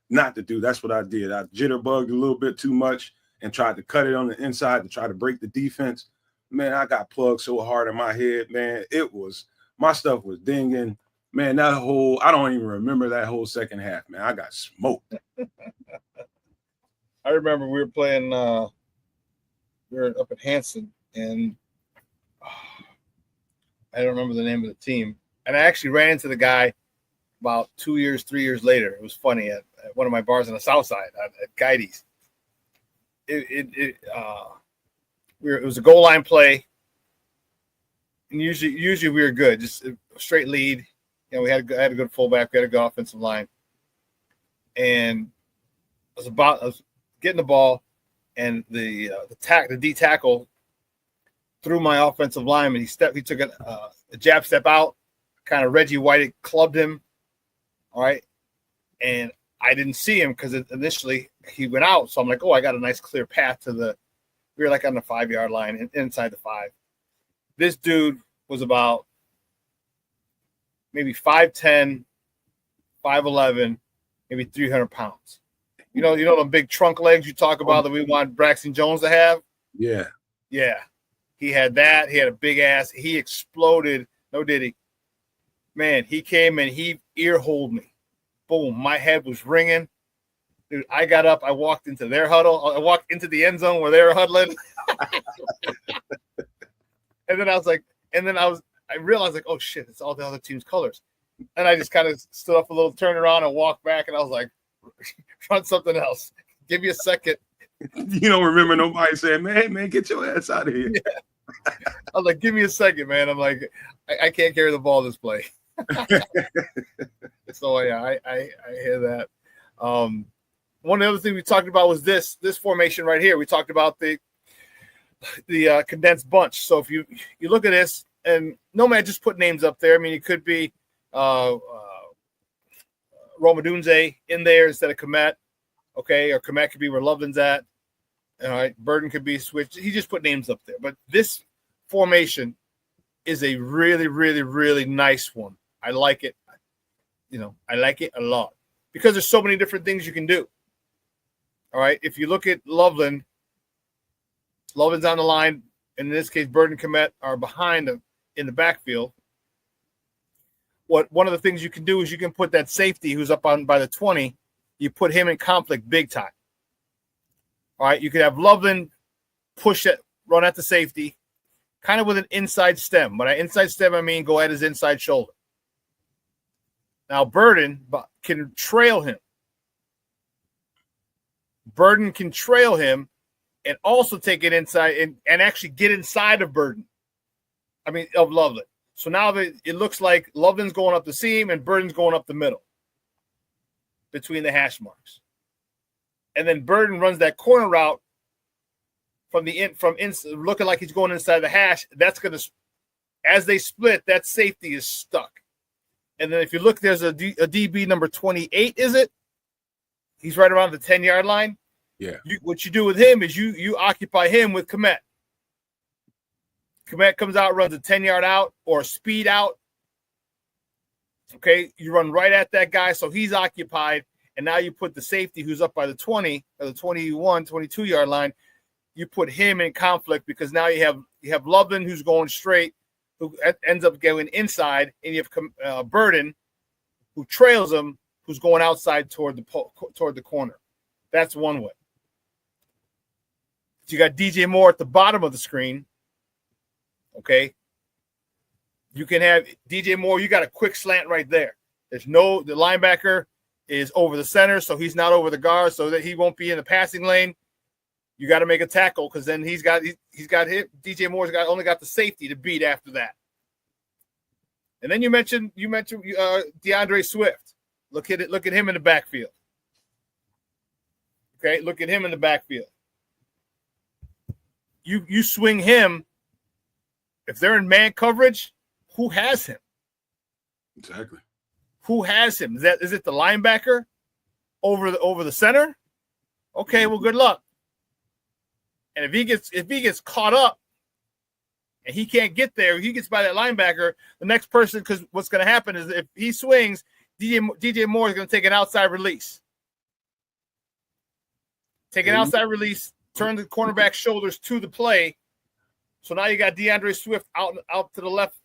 not to do. That's what I did. I jitterbugged a little bit too much and tried to cut it on the inside to try to break the defense. Man, I got plugged so hard in my head, man. My stuff was dinging. Man, I don't even remember that whole second half, man. I got smoked. I remember we were playing, we were up at Hanson, and I don't remember the name of the team. And I actually ran into the guy about 3 years later. It was funny at one of my bars on the south side at Guides. It was a goal line play. And usually we were good, just a straight lead. We had a good fullback, we had a good offensive line. And I was getting the ball, and the D tackle threw my offensive lineman. He took a jab step out, kind of Reggie White clubbed him. All right. And I didn't see him because initially he went out. So I'm like, I got a nice clear path we were like on the 5-yard line inside the 5. This dude was about maybe 5'10", 5'11", maybe 300 pounds. You know the big trunk legs you talk about that we want Braxton Jones to have? Yeah. Yeah. He had that. He had a big ass. He exploded. No, did he? Man, he came and he ear-holed me. Boom. My head was ringing. Dude, I got up. I walked into their huddle. I walked into the end zone where they were huddling. And then I realized, like, oh, shit, it's all the other team's colors. And I just kind of stood up a little, turned around, and walked back, and I was like, run something else. Give me a second. You don't remember nobody saying, man, get your ass out of here. Yeah. I was like, give me a second, man. I'm like, I can't carry the ball this play. So, yeah, I hear that. One of the other things we talked about was this formation right here. We talked about the condensed bunch. So if you look at this, and Nomad just put names up there. I mean, it could be Romadunze in there instead of Komet, okay? Or Komet could be where Loveland's at. All right, Burden could be switched. He just put names up there. But this formation is a really, really, really nice one. I like it. I like it a lot because there's so many different things you can do. All right, if you look at Loveland's on the line, and in this case, Burden and Kmet are behind him in the backfield. One of the things you can do is you can put that safety who's up on by the 20, you put him in conflict big time. All right, you could have Loveland push it, run at the safety, kind of with an inside stem. By inside stem, I mean go at his inside shoulder. Now, Burden can trail him. Burden can trail him and also take it inside and actually get inside of Burden. Of Loveland. So now it looks like Loveland's going up the seam and Burden's going up the middle between the hash marks. And then Burden runs that corner route looking like he's going inside the hash. That's going to, as they split, that safety is stuck. And then if you look, there's a DB number 28, is it? He's right around the 10-yard line. Yeah. What you do with him is you occupy him with Kmet. Kmet comes out, runs a 10-yard out or a speed out. Okay, you run right at that guy, so he's occupied. And now you put the safety who's up by the 20 or the 21, 22-yard line. You put him in conflict because now you have Loveland who's going straight, who ends up going inside, and you have Burden who trails him, who's going outside toward the corner. That's one way. You got DJ Moore at the bottom of the screen. Okay. You can have DJ Moore. You got a quick slant right there. The linebacker is over the center, so he's not over the guard, so that he won't be in the passing lane. You got to make a tackle because then he's got hit. DJ Moore's only got the safety to beat after that. And then you mentioned DeAndre Swift. Look at him in the backfield. Okay, look at him in the backfield. You swing him. If they're in man coverage, who has him? Exactly. Who has him? Is it the linebacker over the center? Okay, well, good luck. And if he gets caught up and he can't get there, he gets by that linebacker, the next person, because what's going to happen is if he swings, DJ Moore is going to take an outside release. Take an outside release, turn the cornerback's shoulders to the play. So now you got DeAndre Swift out to the left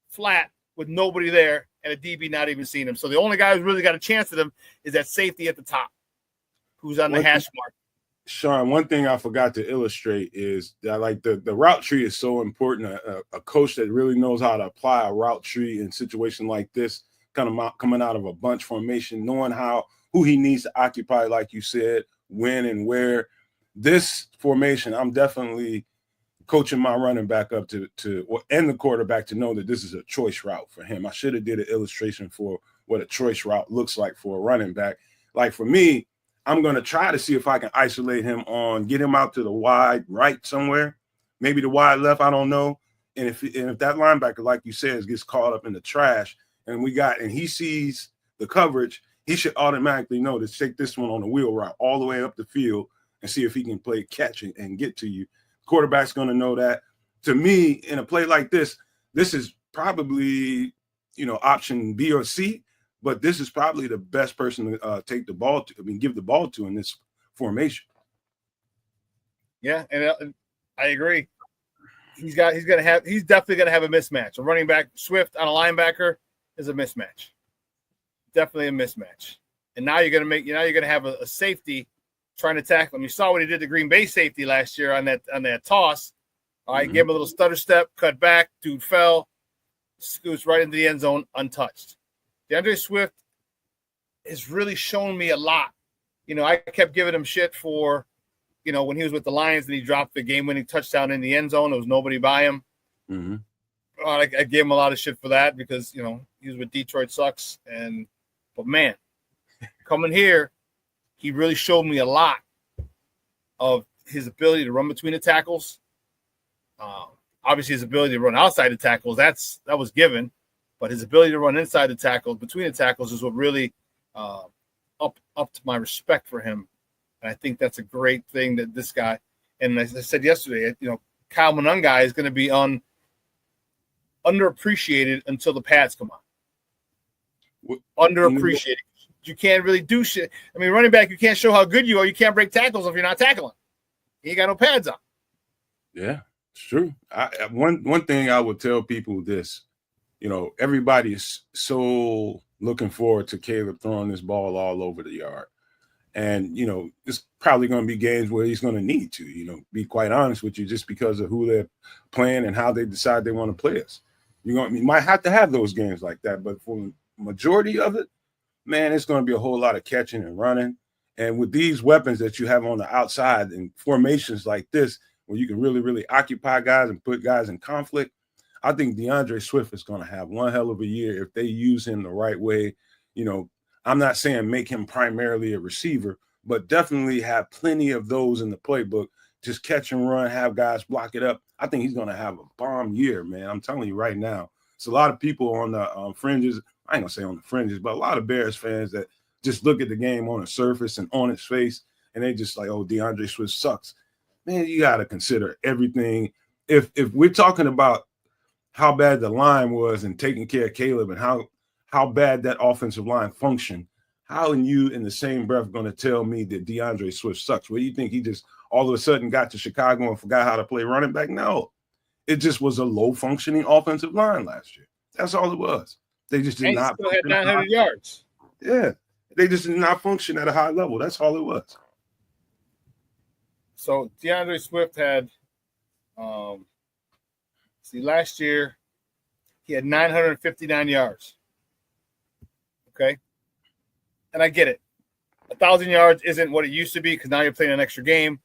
flat with nobody there and a DB not even seeing him. So the only guy who's really got a chance at him is that safety at the top who's on the hash mark. Shawn, one thing I forgot to illustrate is that like the route tree is so important. A coach that really knows how to apply a route tree in situations like this, kind of coming out of a bunch formation, knowing who he needs to occupy, like you said, when and where. This formation, I'm definitely coaching my running back up and the quarterback to know that this is a choice route for him. I should have did an illustration for what a choice route looks like for a running back. Like for me, I'm going to try to see if I can isolate him get him out to the wide right somewhere, maybe the wide left, I don't know. And if that linebacker, like you said, gets caught up in the trash and he sees the coverage, he should automatically know to take this one on the wheel route all the way up the field and see if he can play catch and get to you. Quarterback's going to know that. To me, in a play like this is probably, option B or C, but this is probably the best person to take the ball to, give the ball to in this formation. Yeah, and I agree. He's definitely going to have a mismatch. A running back Swift on a linebacker is a mismatch. Definitely a mismatch. And now you're going to have a safety trying to tackle him. You saw what he did to Green Bay safety last year on that toss. All right, gave him a little stutter step, cut back, dude fell, scoots right into the end zone untouched. DeAndre Swift has really shown me a lot. I kept giving him shit for, when he was with the Lions and he dropped the game-winning touchdown in the end zone. There was nobody by him. Mm-hmm. I gave him a lot of shit for that because, he was with Detroit sucks. But man, coming here, he really showed me a lot of his ability to run between the tackles. Obviously, his ability to run outside the tackles, that was given. But his ability to run inside the tackles, between the tackles, is what really up to my respect for him And I think that's a great thing that this guy, and as I said yesterday, Kyle Monangai is going to be underappreciated until the pads come on. Underappreciated. You can't really do shit. I mean, running back, you can't show how good you are. You can't break tackles if you're not tackling. You ain't got no pads on. Yeah, it's true. One thing I would tell people this, everybody is so looking forward to Caleb throwing this ball all over the yard. And, it's probably going to be games where he's going to need to, be quite honest with you, just because of who they're playing and how they decide they want to play us. You might have to have those games like that, but for the majority of it, man, it's going to be a whole lot of catching and running. And with these weapons that you have on the outside and formations like this, where you can really, really occupy guys and put guys in conflict, I think DeAndre Swift is going to have one hell of a year if they use him the right way. I'm not saying make him primarily a receiver, but definitely have plenty of those in the playbook. Just catch and run, have guys block it up. I think he's going to have a bomb year, man. I'm telling you right now. It's a lot of people on the fringes. I ain't going to say on the fringes, but a lot of Bears fans that just look at the game on the surface and on its face, and they just like, oh, DeAndre Swift sucks. Man, you got to consider everything. If we're talking about how bad the line was and taking care of Caleb and how bad that offensive line functioned, how are you in the same breath going to tell me that DeAndre Swift sucks? Well, you think he just all of a sudden got to Chicago and forgot how to play running back? No. It just was a low-functioning offensive line last year. That's all it was. They just did not. Still had 900 yards. Yeah. They just did not function at a high level. That's all it was. So DeAndre Swift had, last year he had 959 yards. Okay. And I get it. 1,000 yards isn't what it used to be because now you're playing an extra game,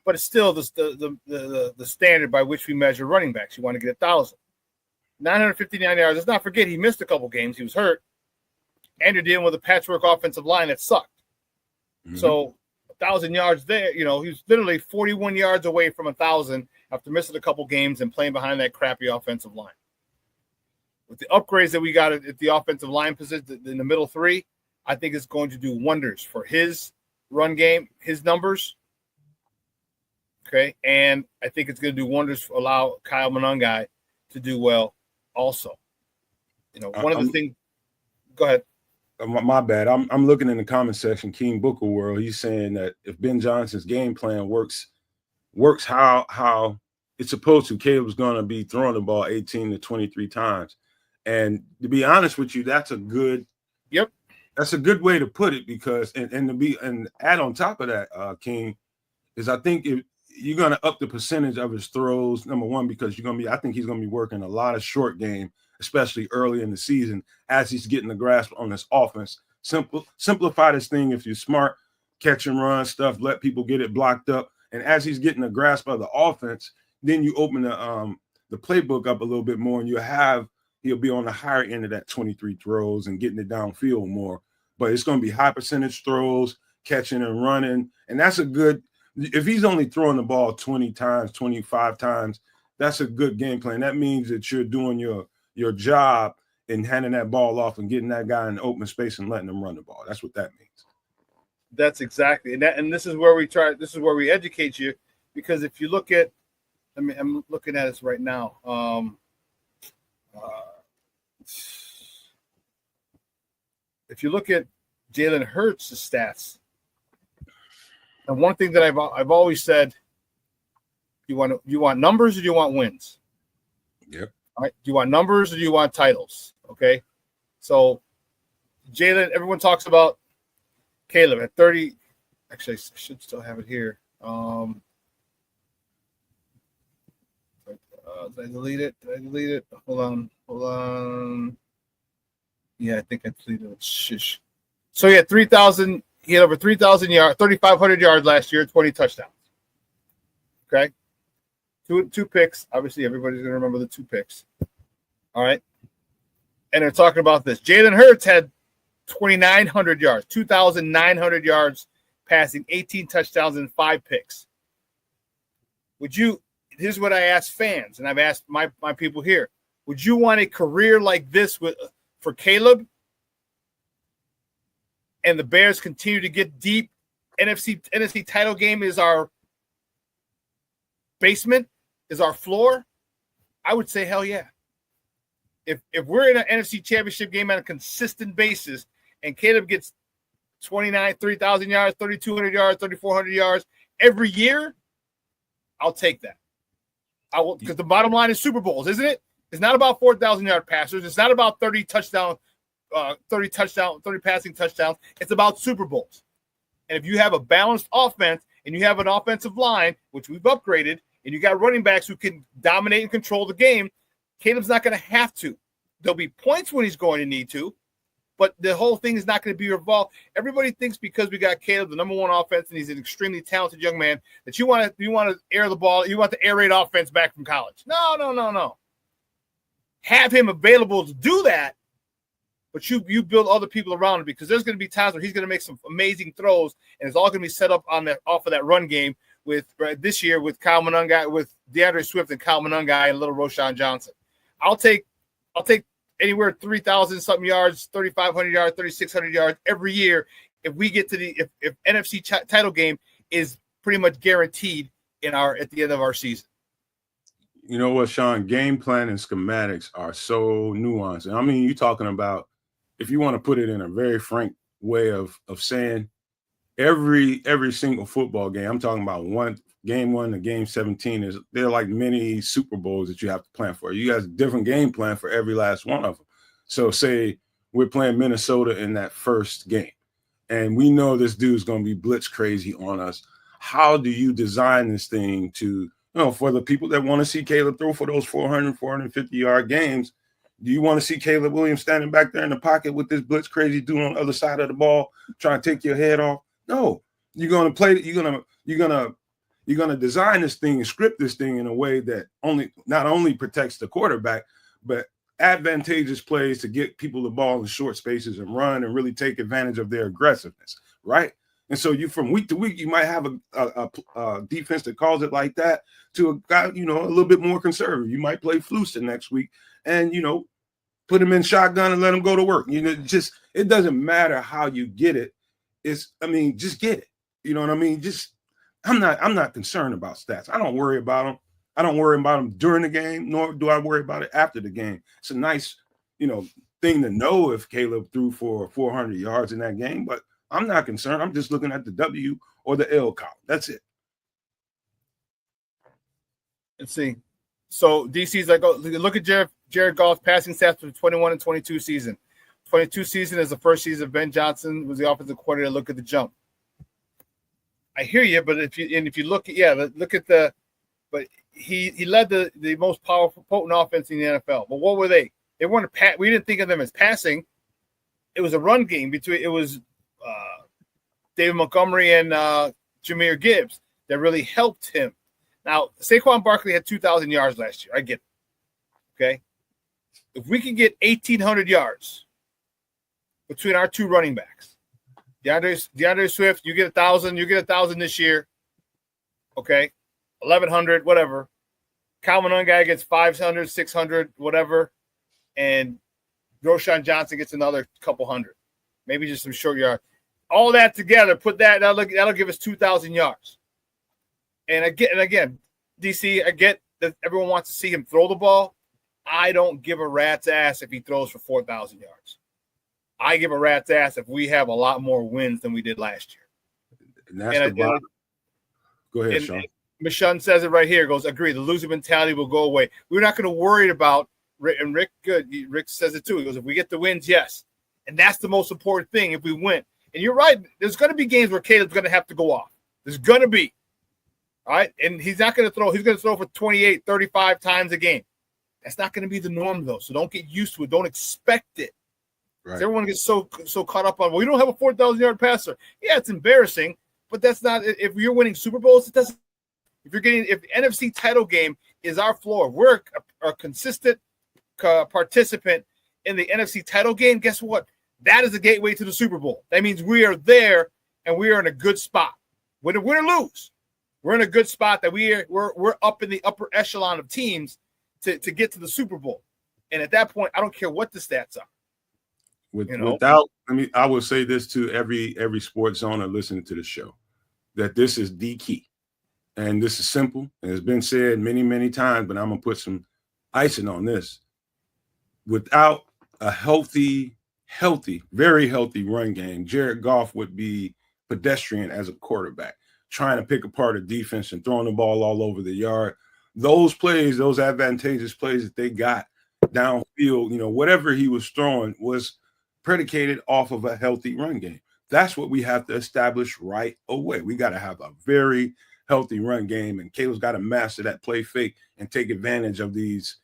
but it's still the standard by which we measure running backs. You want to get 1,000. 959 yards. Let's not forget he missed a couple games. He was hurt. And you're dealing with a patchwork offensive line that sucked. Mm-hmm. So 1,000 yards there, he was literally 41 yards away from 1,000 after missing a couple games and playing behind that crappy offensive line. With the upgrades that we got at the offensive line position in the middle three, I think it's going to do wonders for his run game, his numbers. Okay. And I think it's going to do wonders for allow Kyle Monangai to do well also. One of the things – go ahead. My bad. I'm looking in the comment section, King Booker World. He's saying that if Ben Johnson's game plan works how it's supposed to, Caleb's going to be throwing the ball 18 to 23 times. And to be honest with you, that's a good way to put it because and add on top of that, King, is I think if you're going to up the percentage of his throws, number one, because I think he's going to be working a lot of short game, especially early in the season as he's getting the grasp on this offense. Simplify this thing if you're smart, catch and run stuff, let people get it blocked up. And as he's getting a grasp of the offense, then you open the playbook up a little bit more and he'll be on the higher end of that 23 throws and getting it downfield more. But it's going to be high percentage throws, catching and running. And that's a good – if he's only throwing the ball 20 times, 25 times, that's a good game plan. That means that you're doing your job in handing that ball off and getting that guy in open space and letting him run the ball. That's what that means. That's exactly. And this is where we educate you, because if you look at – I'm looking at this right now. If you look at Jalen Hurts' stats, and one thing that I've always said, you want numbers or do you want wins? Yep. All right. Do you want numbers or do you want titles? Okay. So Jalen, everyone talks about Caleb at 30. Actually, I should still have it here. Did I delete it? Hold on. Yeah, I think I deleted it. Shish. So he had 3,000. He had over 3,000 yards, 3,500 yards last year, 20 touchdowns. Okay. Two picks. Obviously, everybody's going to remember the 2 picks. All right. And they're talking about this. Jalen Hurts had 2,900 yards, 2,900 yards passing, 18 touchdowns and 5 picks. Here's what I asked fans, and I've asked my people here. Would you want a career like this for Caleb? And the Bears continue to get deep NFC title game is our basement, is our floor, I would say hell yeah. If we're in an NFC championship game on a consistent basis and Caleb gets 3,000 yards, 3,200 yards, 3,400 yards every year, I'll take that. I will, because the bottom line is Super Bowls, isn't it? It's not about 4,000-yard passers. It's not about 30 passing touchdowns. It's about Super Bowls. And if you have a balanced offense and you have an offensive line, which we've upgraded, and you got running backs who can dominate and control the game, Caleb's not going to have to. There'll be points when he's going to need to, but the whole thing is not going to be revolved. Everybody thinks because we got Caleb, the number one offense, and he's an extremely talented young man, that you want to air the ball, you want the air raid offense back from college. No. Have him available to do that, but you build other people around him, because there's going to be times where he's going to make some amazing throws, and it's all going to be set up off of that run game with this year with Kyle Monungai, with DeAndre Swift and Kyle Monungai and little Roshan Johnson. I'll take anywhere 3,000 something yards, 3,500 yards, 3,600 yards every year if we get to if NFC title game is pretty much guaranteed at the end of our season. You know what, Shawn? Game plan and schematics are so nuanced. And I mean, you're talking about, if you want to put it in a very frank way of saying, every single football game, I'm talking about game 1 to game 17, they're like mini Super Bowls that you have to plan for. You got a different game plan for every last one of them. So say we're playing Minnesota in that first game, and we know this dude's going to be blitz crazy on us. How do you design this thing to, for the people that want to see Caleb throw for those 400, 450-yard games? Do you want to see Caleb Williams standing back there in the pocket with this blitz crazy dude on the other side of the ball trying to take your head off? No, you're going to play. You're going to design this thing and script this thing in a way that not only protects the quarterback, but advantageous plays to get people the ball in short spaces and run and really take advantage of their aggressiveness, right? And so you, from week to week, you might have a defense that calls it like that, to a guy, a little bit more conservative. You might play Flus the next week and, put him in shotgun and let him go to work. It doesn't matter how you get it. Just get it. You know what I mean? I'm not concerned about stats. I don't worry about them. I don't worry about them during the game, nor do I worry about it after the game. It's a nice, thing to know if Caleb threw for 400 yards in that game, but I'm not concerned. I'm just looking at the W or the L column. That's it. Let's see. So DC's like, look at Jared Goff's passing stats for the 21 and 22 season. 22 season is the first season. Ben Johnson was the offensive coordinator. Look at the jump. I hear you, but if you look at but he led the most powerful, potent offense in the NFL. But what were they? They weren't we didn't think of them as passing. It was a run game it was David Montgomery and Jahmyr Gibbs that really helped him. Now, Saquon Barkley had 2,000 yards last year. I get it. Okay? If we can get 1,800 yards between our two running backs, DeAndre Swift, you get 1,000. You get 1,000 this year. Okay? 1,100, whatever. Kyle Monungai gets 500, 600, whatever. And Roshan Johnson gets another couple hundred. Maybe just some short yards. All that together, that'll give us 2,000 yards. And again, DC, I get that everyone wants to see him throw the ball. I don't give a rat's ass if he throws for 4,000 yards. I give a rat's ass if we have a lot more wins than we did last year. And that's the bottom. Go ahead, Shawn. Michonne says it right here. Goes, agree. The losing mentality will go away. We're not going to worry about, and Rick says it too. He goes, if we get the wins, yes. And that's the most important thing, if we win. And you're right. There's going to be games where Caleb's going to have to go off. There's going to be. All right. And he's not going to throw. He's going to throw for 28, 35 times a game. That's not going to be the norm, though. So don't get used to it. Don't expect it. Right. Everyone gets so caught up on, well, we don't have a 4,000-yard passer. Yeah, it's embarrassing, but that's not. If you're winning Super Bowls, it doesn't. If the NFC title game is our floor, we're a consistent participant in the NFC title game. Guess what? That is the gateway to the Super Bowl. That means we are there and we are in a good spot. Win or lose, we're in a good spot that we're up in the upper echelon of teams to get to the Super Bowl. And at that point, I don't care what the stats are. Without, I will say this to every sports owner listening to the show. that this is the key. And this is simple. And it's been said many, many times, but I'm going to put some icing on this. Without a healthy, very healthy run game, Jared Goff would be pedestrian as a quarterback, trying to pick apart a defense and throwing the ball all over the yard. Those plays, those advantageous plays that they got downfield, whatever he was throwing was predicated off of a healthy run game. That's what we have to establish right away. We got to have a very healthy run game, and Caleb's got to master that play fake and take advantage of these,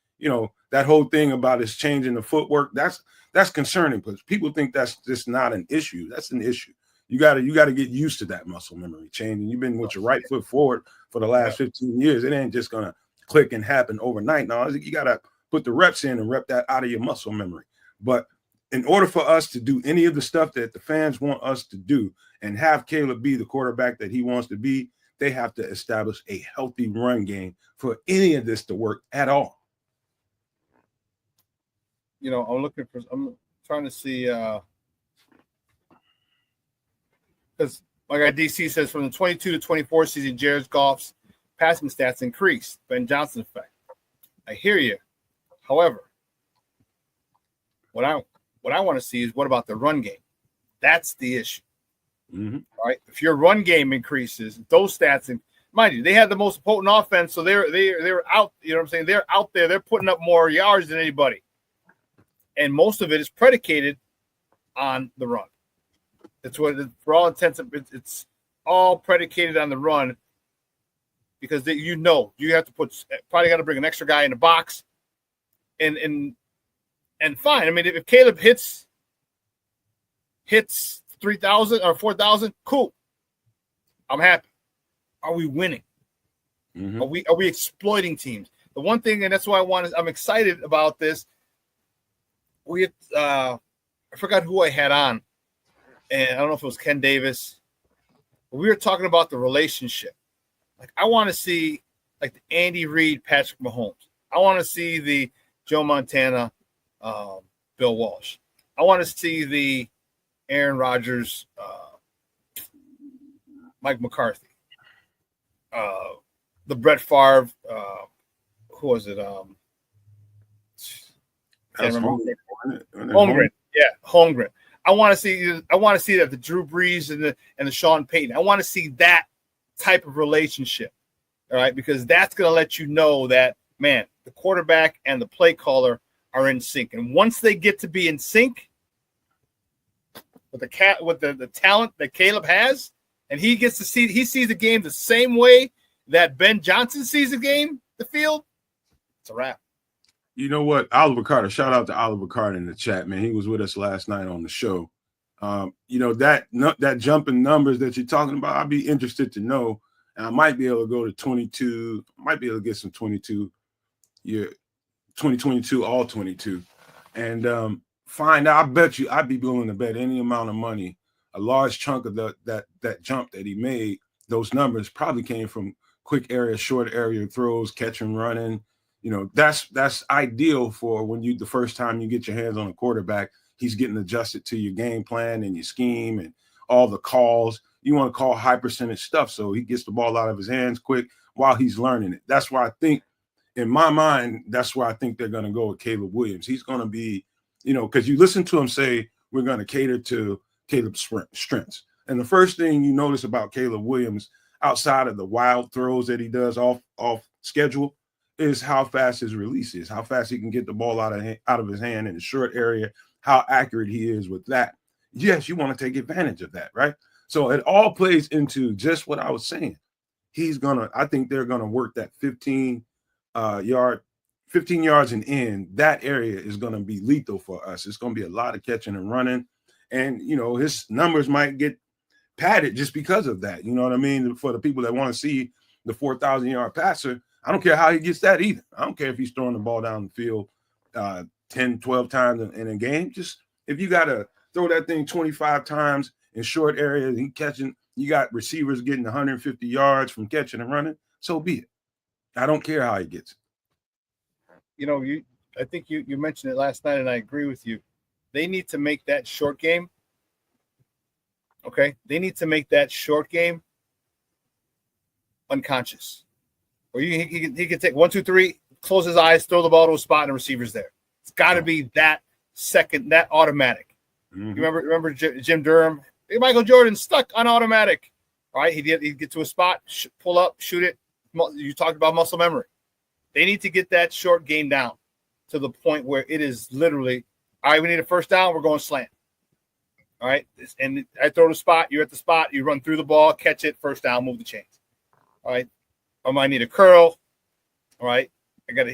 that whole thing about his changing the footwork. That's concerning because people think that's just not an issue. That's an issue. You got to get used to that muscle memory changing. You've been with your right foot forward for the last 15 years. It ain't just gonna click and happen overnight. No, you got to put the reps in and rep that out of your muscle memory. But in order for us to do any of the stuff that the fans want us to do and have Caleb be the quarterback that he wants to be, they have to establish a healthy run game for any of this to work at all. I'm trying to see, because my guy DC says from the 22 to 24 season, Jared Goff's passing stats increased. Ben Johnson effect. I hear you. However, what I want to see is what about the run game? That's the issue. Mm-hmm. All right. If your run game increases, those stats, and mind you, they had the most potent offense, so they're out. You know what I'm saying? They're out there. They're putting up more yards than anybody, and most of it is predicated on the run. It's what, for all intents, it's all predicated on the run, because you have to probably got to bring an extra guy in the box, and fine. I mean, if Caleb hits 3,000 or 4,000, cool. I'm happy. Are we winning? Mm-hmm. Are we exploiting teams? The one thing, and that's why I'm excited about this. I forgot who I had on, and I don't know if it was Ken Davis, but we were talking about the relationship. Like, I want to see like the Andy Reid, Patrick Mahomes. I want to see the Joe Montana, Bill Walsh. I want to see the Aaron Rodgers, Mike McCarthy, the Brett Favre, who was it? Holmgren. Yeah, Holmgren. I want to see that the Drew Brees and the Sean Payton. I want to see that type of relationship. All right, because that's going to let you know that, man, the quarterback and the play caller are in sync. And once they get to be in sync with the talent that Caleb has, and he sees the game the same way that Ben Johnson sees the field, it's a wrap. You know what? Oliver Carter, shout out to Oliver Carter in the chat, man. He was with us last night on the show. That jump in numbers that you're talking about, I'd be interested to know. And I might be able to go to 22, might be able to get some 22, 2022, all 22. And find out, I bet you I'd be willing to bet any amount of money. A large chunk of that jump that he made, those numbers probably came from quick area, short area throws, catch and running. That's ideal for when the first time you get your hands on a quarterback, he's getting adjusted to your game plan and your scheme and all the calls. You want to call high percentage stuff so he gets the ball out of his hands quick while he's learning it. That's why I think, in my mind, that's why I think they're going to go with Caleb Williams. He's going to be, because you listen to him say, we're going to cater to Caleb's strengths. And the first thing you notice about Caleb Williams, outside of the wild throws that he does off schedule, is how fast his release is, how fast he can get the ball out of his hand in a short area, how accurate he is with that. Yes, you want to take advantage of that, right? So it all plays into just what I was saying. I think they're going to work that 15 yards and in. That area is going to be lethal for us. It's going to be a lot of catching and running. And, his numbers might get padded just because of that. You know what I mean? For the people that want to see the 4,000-yard passer, I don't care how he gets that either. I don't care if he's throwing the ball down the field 10, 12 times in a game. Just if you got to throw that thing 25 times in short areas, you got receivers getting 150 yards from catching and running, so be it. I don't care how he gets it. I think you mentioned it last night, and I agree with you. They need to make that short game. Okay, they need to make that short game unconscious. Or he can take 1, 2, 3, close his eyes, throw the ball to a spot, and the receiver's there. It's got to be that automatic. You remember Jim Durham? Hey, Michael Jordan stuck on automatic. All right, he'd get to a spot, pull up, shoot it. You talked about muscle memory. They need to get that short game down to the point where it is literally, all right, we need a first down, we're going slant. All right, and I throw the spot, you're at the spot, you run through the ball, catch it, first down, move the chains. All right, I might need a curl. All right, I got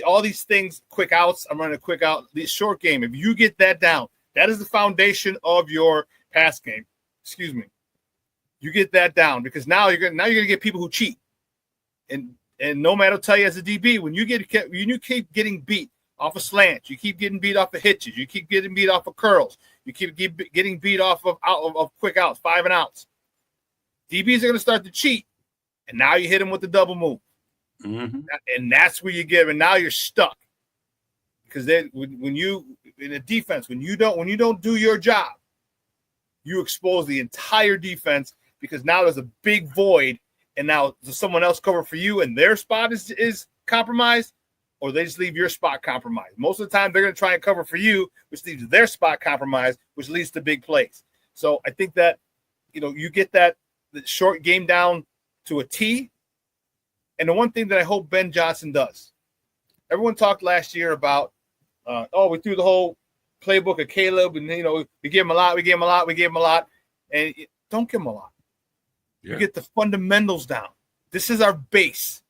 all these things, quick outs. I'm running a quick out. The short game, if you get that down, that is the foundation of your pass game. Excuse me. You get that down because now you're gonna get people who cheat. And no man will tell you as a DB, when you keep getting beat off of slants, you keep getting beat off of hitches, you keep getting beat off of curls, you keep getting beat off of quick outs, 5 and outs. DBs are going to start to cheat, and now you hit them with the double move, and that's where you give. And now you're stuck because then when you in a defense, when you don't do your job, you expose the entire defense because now there's a big void. And now does someone else cover for you and their spot is compromised, or they just leave your spot compromised? Most of the time, they're going to try and cover for you, which leaves their spot compromised, which leads to big plays. So I think that, you get the short game down to a T. And the one thing that I hope Ben Johnson does, everyone talked last year about, we threw the whole playbook of Caleb, and, we gave him a lot, and don't give him a lot. Yeah. You get the fundamentals down. This is our base.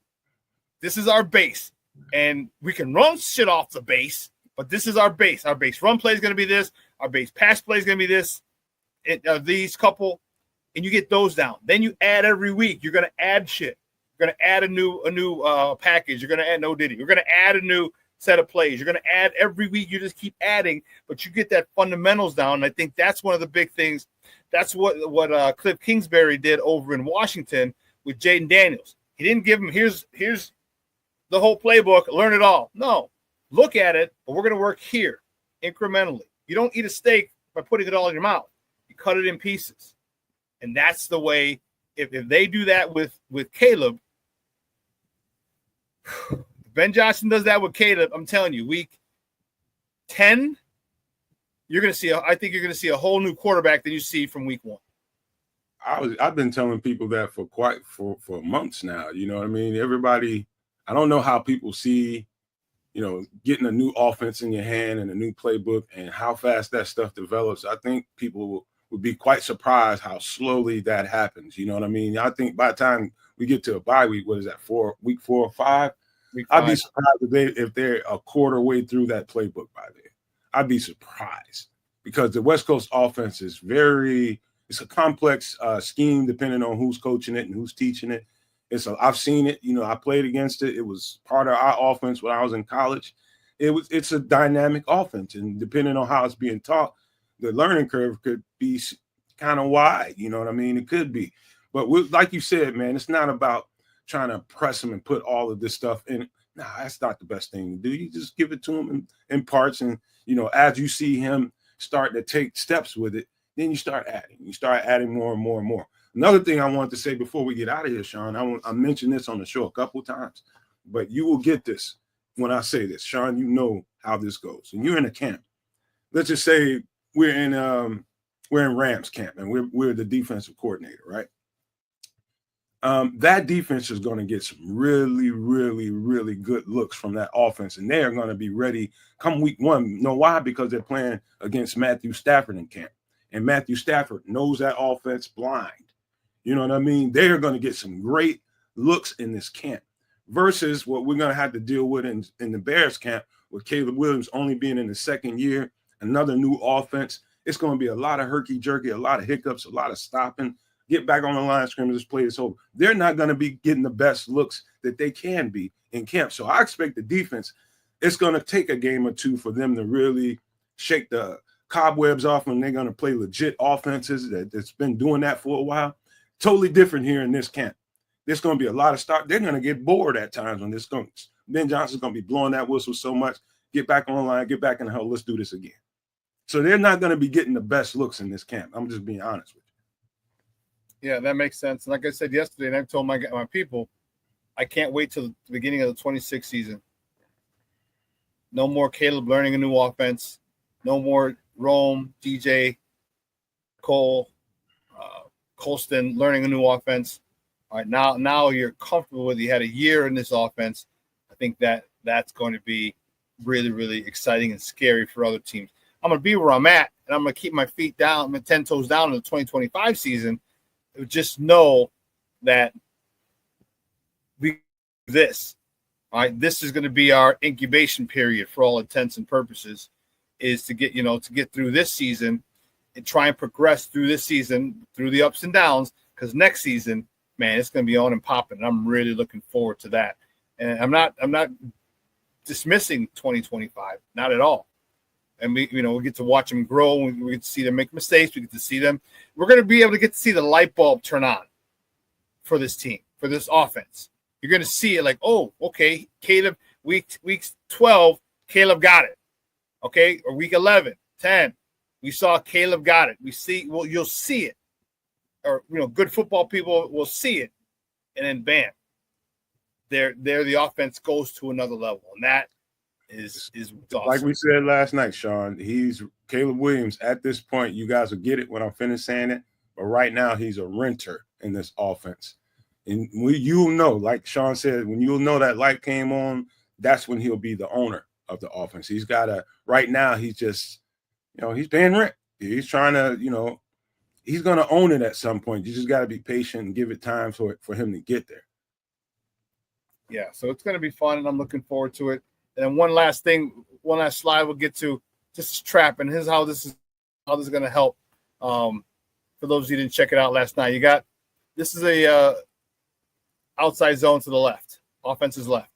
And we can run shit off the base, but this is our base. Our base run play is going to be this. Our base pass play is going to be this. These couple, and you get those down. Then you add every week. You're going to add shit. You're going to add a new package. You're going to add no diddy. You're going to add a new set of plays. You're going to add every week. You just keep adding, but you get that fundamentals down. And I think that's one of the big things. That's what Cliff Kingsbury did over in Washington with Jaden Daniels. He didn't give him, here's the whole playbook, learn it all. No, look at it, but we're going to work here incrementally. You don't eat a steak by putting it all in your mouth. You cut it in pieces. And that's the way, if they do that with Caleb, Ben Johnson does that with Caleb, I'm telling you, week 10, I think you're going to see a whole new quarterback than you see from week 1. I've been telling people that for months now. You know what I mean? Everybody, I don't know how people see, getting a new offense in your hand and a new playbook and how fast that stuff develops. I think people would be quite surprised how slowly that happens. You know what I mean? I think by the time we get to a bye week, what is that, week 4 or 5? I'd be surprised if they're a quarter way through that playbook by then. I'd be surprised because the West Coast offense is it's a complex scheme depending on who's coaching it and who's teaching it. I've seen it, I played against it. It was part of our offense when I was in college. It's a dynamic offense, and depending on how it's being taught, the learning curve could be kind of wide. You know what I mean? It could be, but like you said, man, it's not about trying to press them and put all of this stuff in. Nah, that's not the best thing to do. You just give it to him in parts, and as you see him starting to take steps with it, then you start adding. You start adding more and more and more. Another thing I wanted to say before we get out of here, Shawn, I mentioned this on the show a couple of times, but you will get this when I say this. Shawn, you know how this goes. And you're in a camp. Let's just say we're in Rams camp, and we're the defensive coordinator, right? That defense is going to get some really, really, really good looks from that offense, and they're going to be ready come week 1. You know why? Because they're playing against Matthew Stafford in camp, and Matthew Stafford knows that offense blind. You know what I mean? They're going to get some great looks in this camp versus what we're going to have to deal with in the Bears camp with Caleb Williams only being in the second year, another new offense. It's going to be a lot of herky-jerky, a lot of hiccups, a lot of stopping. Get back on the line of scrimmage, this play is over. They're not going to be getting the best looks that they can be in camp. So I expect the defense, it's going to take a game or two for them to really shake the cobwebs off when they're going to play legit offenses that's been doing that for a while. Totally different here in this camp. There's going to be a lot of start. They're going to get bored at times when this comes. Ben Johnson's going to be blowing that whistle so much. Get back on the line, get back in the hell. Let's do this again. So they're not going to be getting the best looks in this camp. I'm just being honest with Yeah, that makes sense. And like I said yesterday, and I've told my people, I can't wait till the beginning of the 26th season. No more Caleb learning a new offense. No more Rome, DJ, Cole, Colston learning a new offense. All right, now you're comfortable with. You had a year in this offense. I think that's going to be really, really exciting and scary for other teams. I'm going to be where I'm at, and I'm going to keep my feet down, my 10 toes down in the 2025 season. Just know that we do this. All right, this is going to be our incubation period for all intents and purposes, is to get through this season and try and progress through this season, through the ups and downs, because next season, man, it's going to be on and popping. And I'm really looking forward to that. And I'm not dismissing 2025, not at all. And we get to watch them grow. We get to see them make mistakes. We get to see them. We're going to be able to get to see the light bulb turn on for this team, for this offense. You're going to see it like, oh, okay, Caleb, week 12, Caleb got it. Okay, or week 11, 10, we saw Caleb got it. You'll see it. Or, good football people will see it. And then, bam, the offense goes to another level. And that is awesome. Like we said last night, Shawn, he's Caleb Williams. At this point, you guys will get it when I'm finished saying it. But right now, he's a renter in this offense. And you'll know, like Shawn said, when you'll know that light came on, that's when he'll be the owner of the offense. He's got right now, he's just, he's paying rent. He's trying to, he's going to own it at some point. You just got to be patient and give it time for him to get there. Yeah, so it's going to be fun, and I'm looking forward to it. And then one last slide we'll get to, just trap, and here's how this is going to help. For those of you who didn't check it out last night, this is a outside zone to the left. Offense is left.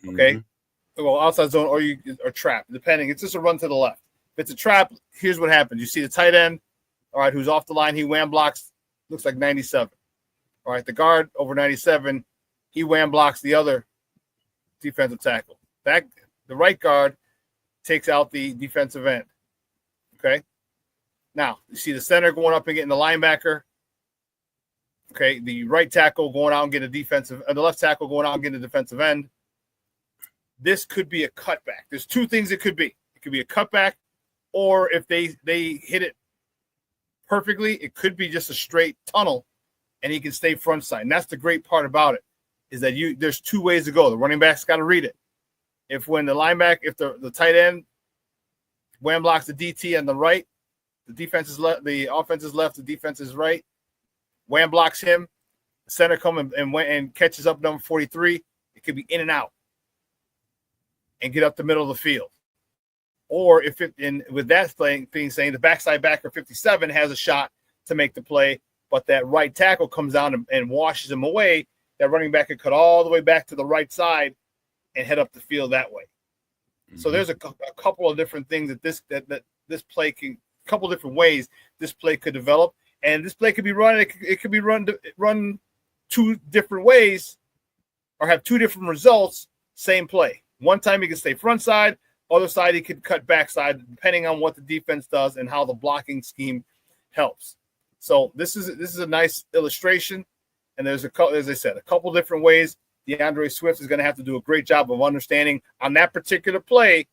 Okay? Mm-hmm. Well, outside zone or trap, depending. It's just a run to the left. If it's a trap, here's what happens. You see the tight end, all right, who's off the line. He wham blocks, looks like 97. All right, the guard over 97, he wham blocks the other defensive tackle. The right guard takes out the defensive end. Okay? Now, you see the center going up and getting the linebacker. Okay, the right tackle going out and getting the left tackle going out and getting the defensive end. This could be a cutback. There's two things it could be. It could be a cutback, or if they hit it perfectly, it could be just a straight tunnel, and he can stay front side. And that's the great part about it, is that there's two ways to go. The running back's got to read it. If the tight end wham blocks the DT on the right, the defense is left, the offense is left, the defense is right. Wham blocks him, the center comes and catches up number 43. It could be in and out and get up the middle of the field. Or with that thing saying the backside backer 57 has a shot to make the play, but that right tackle comes down and washes him away, that running back could cut all the way back to the right side and head up the field that way. Mm-hmm. So there's a couple of different things that this play can, a couple of different ways this play could develop. And this play could be run. It could be run two different ways, or have two different results. Same play. One time he can stay front side. Other side he could cut backside, depending on what the defense does and how the blocking scheme helps. So this is a nice illustration. And there's as I said, a couple different ways. DeAndre Swift is going to have to do a great job of understanding on that particular play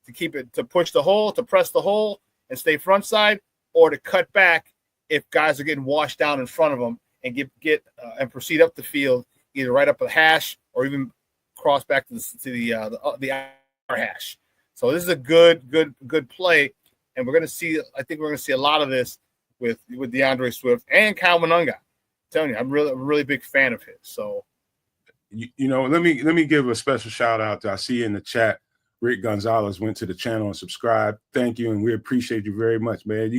to push the hole, to press the hole and stay front side, or to cut back if guys are getting washed down in front of them and get and proceed up the field, either right up a hash or even cross back to the hash. So this is a good play, and we're going to see. I think we're going to see a lot of this with DeAndre Swift and Kyle Monunga. I'm telling you, I'm a really big fan of his. So, let me give a special shout out to, I see in the chat, Rick Gonzalez went to the channel and subscribed. Thank you, and we appreciate you very much, man.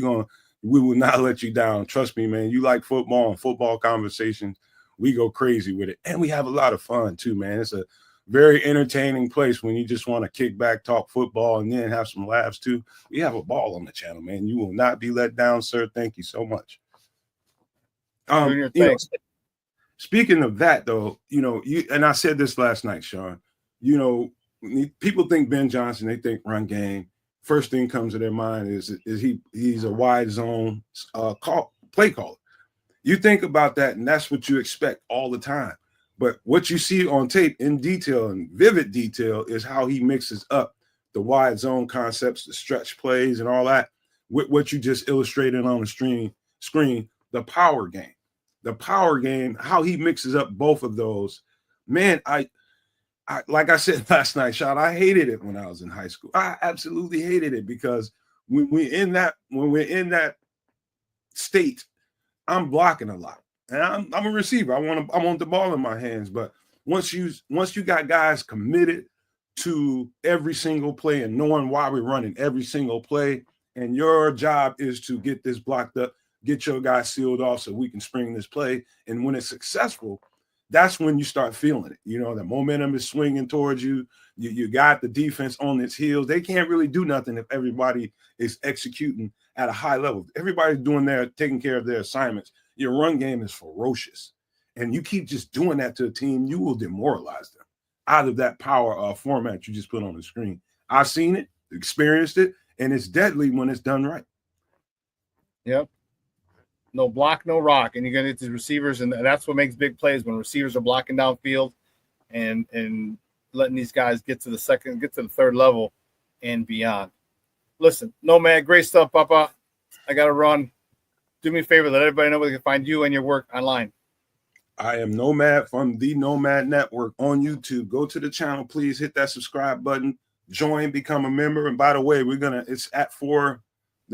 We will not let you down. Trust me, man. You like football and football conversations. We go crazy with it. And we have a lot of fun too, man. It's a very entertaining place when you just want to kick back, talk football, and then have some laughs too. We have a ball on the channel, man. You will not be let down, sir. Thank you so much. Speaking of that, though, and I said this last night, Shawn, people think Ben Johnson, they think run game. First thing comes to their mind is he's a wide zone play caller. You think about that, and that's what you expect all the time. But what you see on tape in detail and vivid detail is how he mixes up the wide zone concepts, the stretch plays, and all that with what you just illustrated on the screen, the power game. The power game, how he mixes up both of those. Man, I like I said last night, Shawn, I hated it when I was in high school. I absolutely hated it because when we're in that state, I'm blocking a lot. And I'm a receiver. I want the ball in my hands. But once you got guys committed to every single play and knowing why we're running every single play, and your job is to get this blocked up, get your guy sealed off so we can spring this play. And when it's successful, that's when you start feeling it. You know, the momentum is swinging towards you. You got the defense on its heels. They can't really do nothing if everybody is executing at a high level. Everybody's taking care of their assignments. Your run game is ferocious. And you keep just doing that to a team, you will demoralize them out of that power format you just put on the screen. I've seen it, experienced it, and it's deadly when it's done right. Yep. No block, no rock. And you're going to get these receivers, and that's what makes big plays when receivers are blocking downfield and letting these guys get to the third level and beyond. Listen, Nomad, great stuff, Papa. I got to run. Do me a favor, let everybody know where they can find you and your work online. I am Nomad from the Nomad Network on YouTube. Go to the channel, please hit that subscribe button, join, become a member. And by the way, it's at the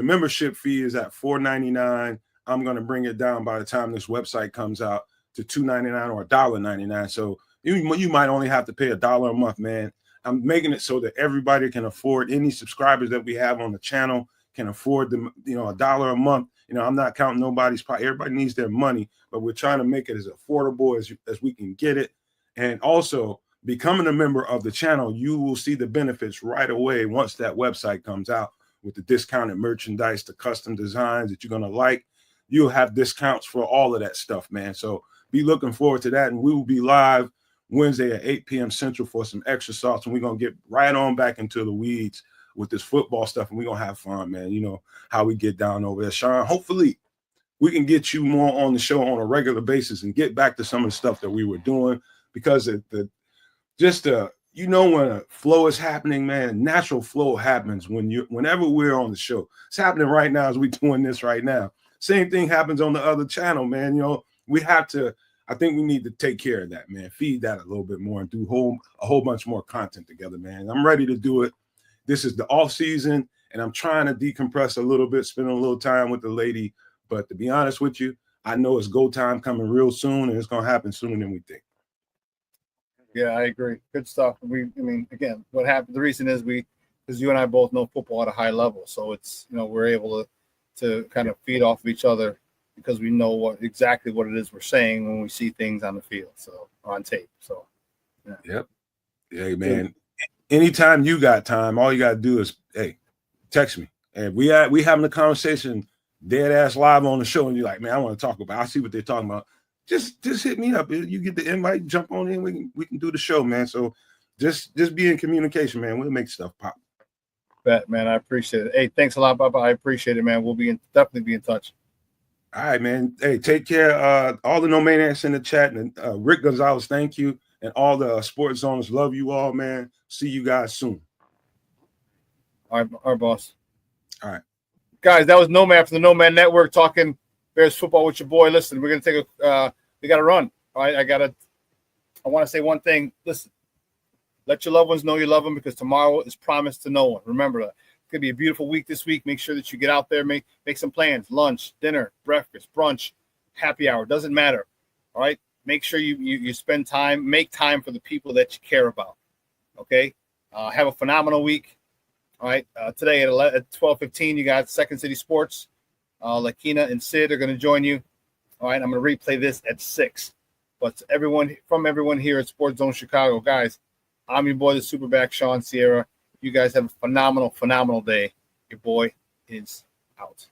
membership fee is at $4.99. I'm going to bring it down by the time this website comes out to $2.99 or $1.99. So you might only have to pay $1 a month, man. I'm making it so that everybody can afford, any subscribers that we have on the channel can afford them, $1 a month. I'm not counting nobody's pocket. Everybody needs their money, but we're trying to make it as affordable as we can get it. And also, becoming a member of the channel, you will see the benefits right away once that website comes out with the discounted merchandise, the custom designs that you're going to like. You'll have discounts for all of that stuff, man. So be looking forward to that. And we will be live Wednesday at 8 p.m. Central for some extra sauce. And we're going to get right on back into the weeds with this football stuff. And we're going to have fun, man. You know how we get down over there, Shawn. Hopefully we can get you more on the show on a regular basis and get back to some of the stuff that we were doing, because when a flow is happening, man, natural flow happens whenever we're on the show. It's happening right now as we're doing this right now. Same thing happens on the other channel, man. I think we need to take care of that, man. Feed that a little bit more and do a whole bunch more content together, man. I'm ready to do it. This is the off season, and I'm trying to decompress a little bit, spend a little time with the lady. But to be honest with you, I know it's go time coming real soon, and it's going to happen sooner than we think. Yeah, I agree. Good stuff. Again, what happened, the reason is because you and I both know football at a high level. So it's, we're able to kind of feed off of each other because we know exactly what it is we're saying when we see things on the field, so on tape. So, yeah. Yep. Hey, man. Anytime you got time, all you got to do is, text me. And we having a conversation dead ass live on the show, and you're like, man, I want to talk about. I see what they're talking about. Just hit me up. You get the invite, jump on in. We can do the show, man. So just be in communication, man. We'll make stuff pop. Bet, man. I appreciate it. Hey, thanks a lot, Papa. I appreciate it, man. We'll definitely be in touch. All right, man. Hey, take care. All the No Maniacs in the chat, and Rick Gonzalez, thank you. And all the sports zoners, love you all, man. See you guys soon. All right, boss. All right. Guys, that was Nomad from the Nomad Network talking Bears football with your boy. Listen, we're going to take we got to run. All right, I want to say one thing. Listen, let your loved ones know you love them, because tomorrow is promised to no one. Remember that. It's going to be a beautiful week this week. Make sure that you get out there, make some plans, lunch, dinner, breakfast, brunch, happy hour. Doesn't matter. All right. Make sure you spend time, make time for the people that you care about. Okay. Have a phenomenal week. All right. Today at 12:15, you got Second City Sports. Lakina and Sid are going to join you. All right. I'm going to replay this at 6. But everyone here at Sports Zone Chicago, guys, I'm your boy, the SuperBack, Shawn Sierra. You guys have a phenomenal, phenomenal day. Your boy is out.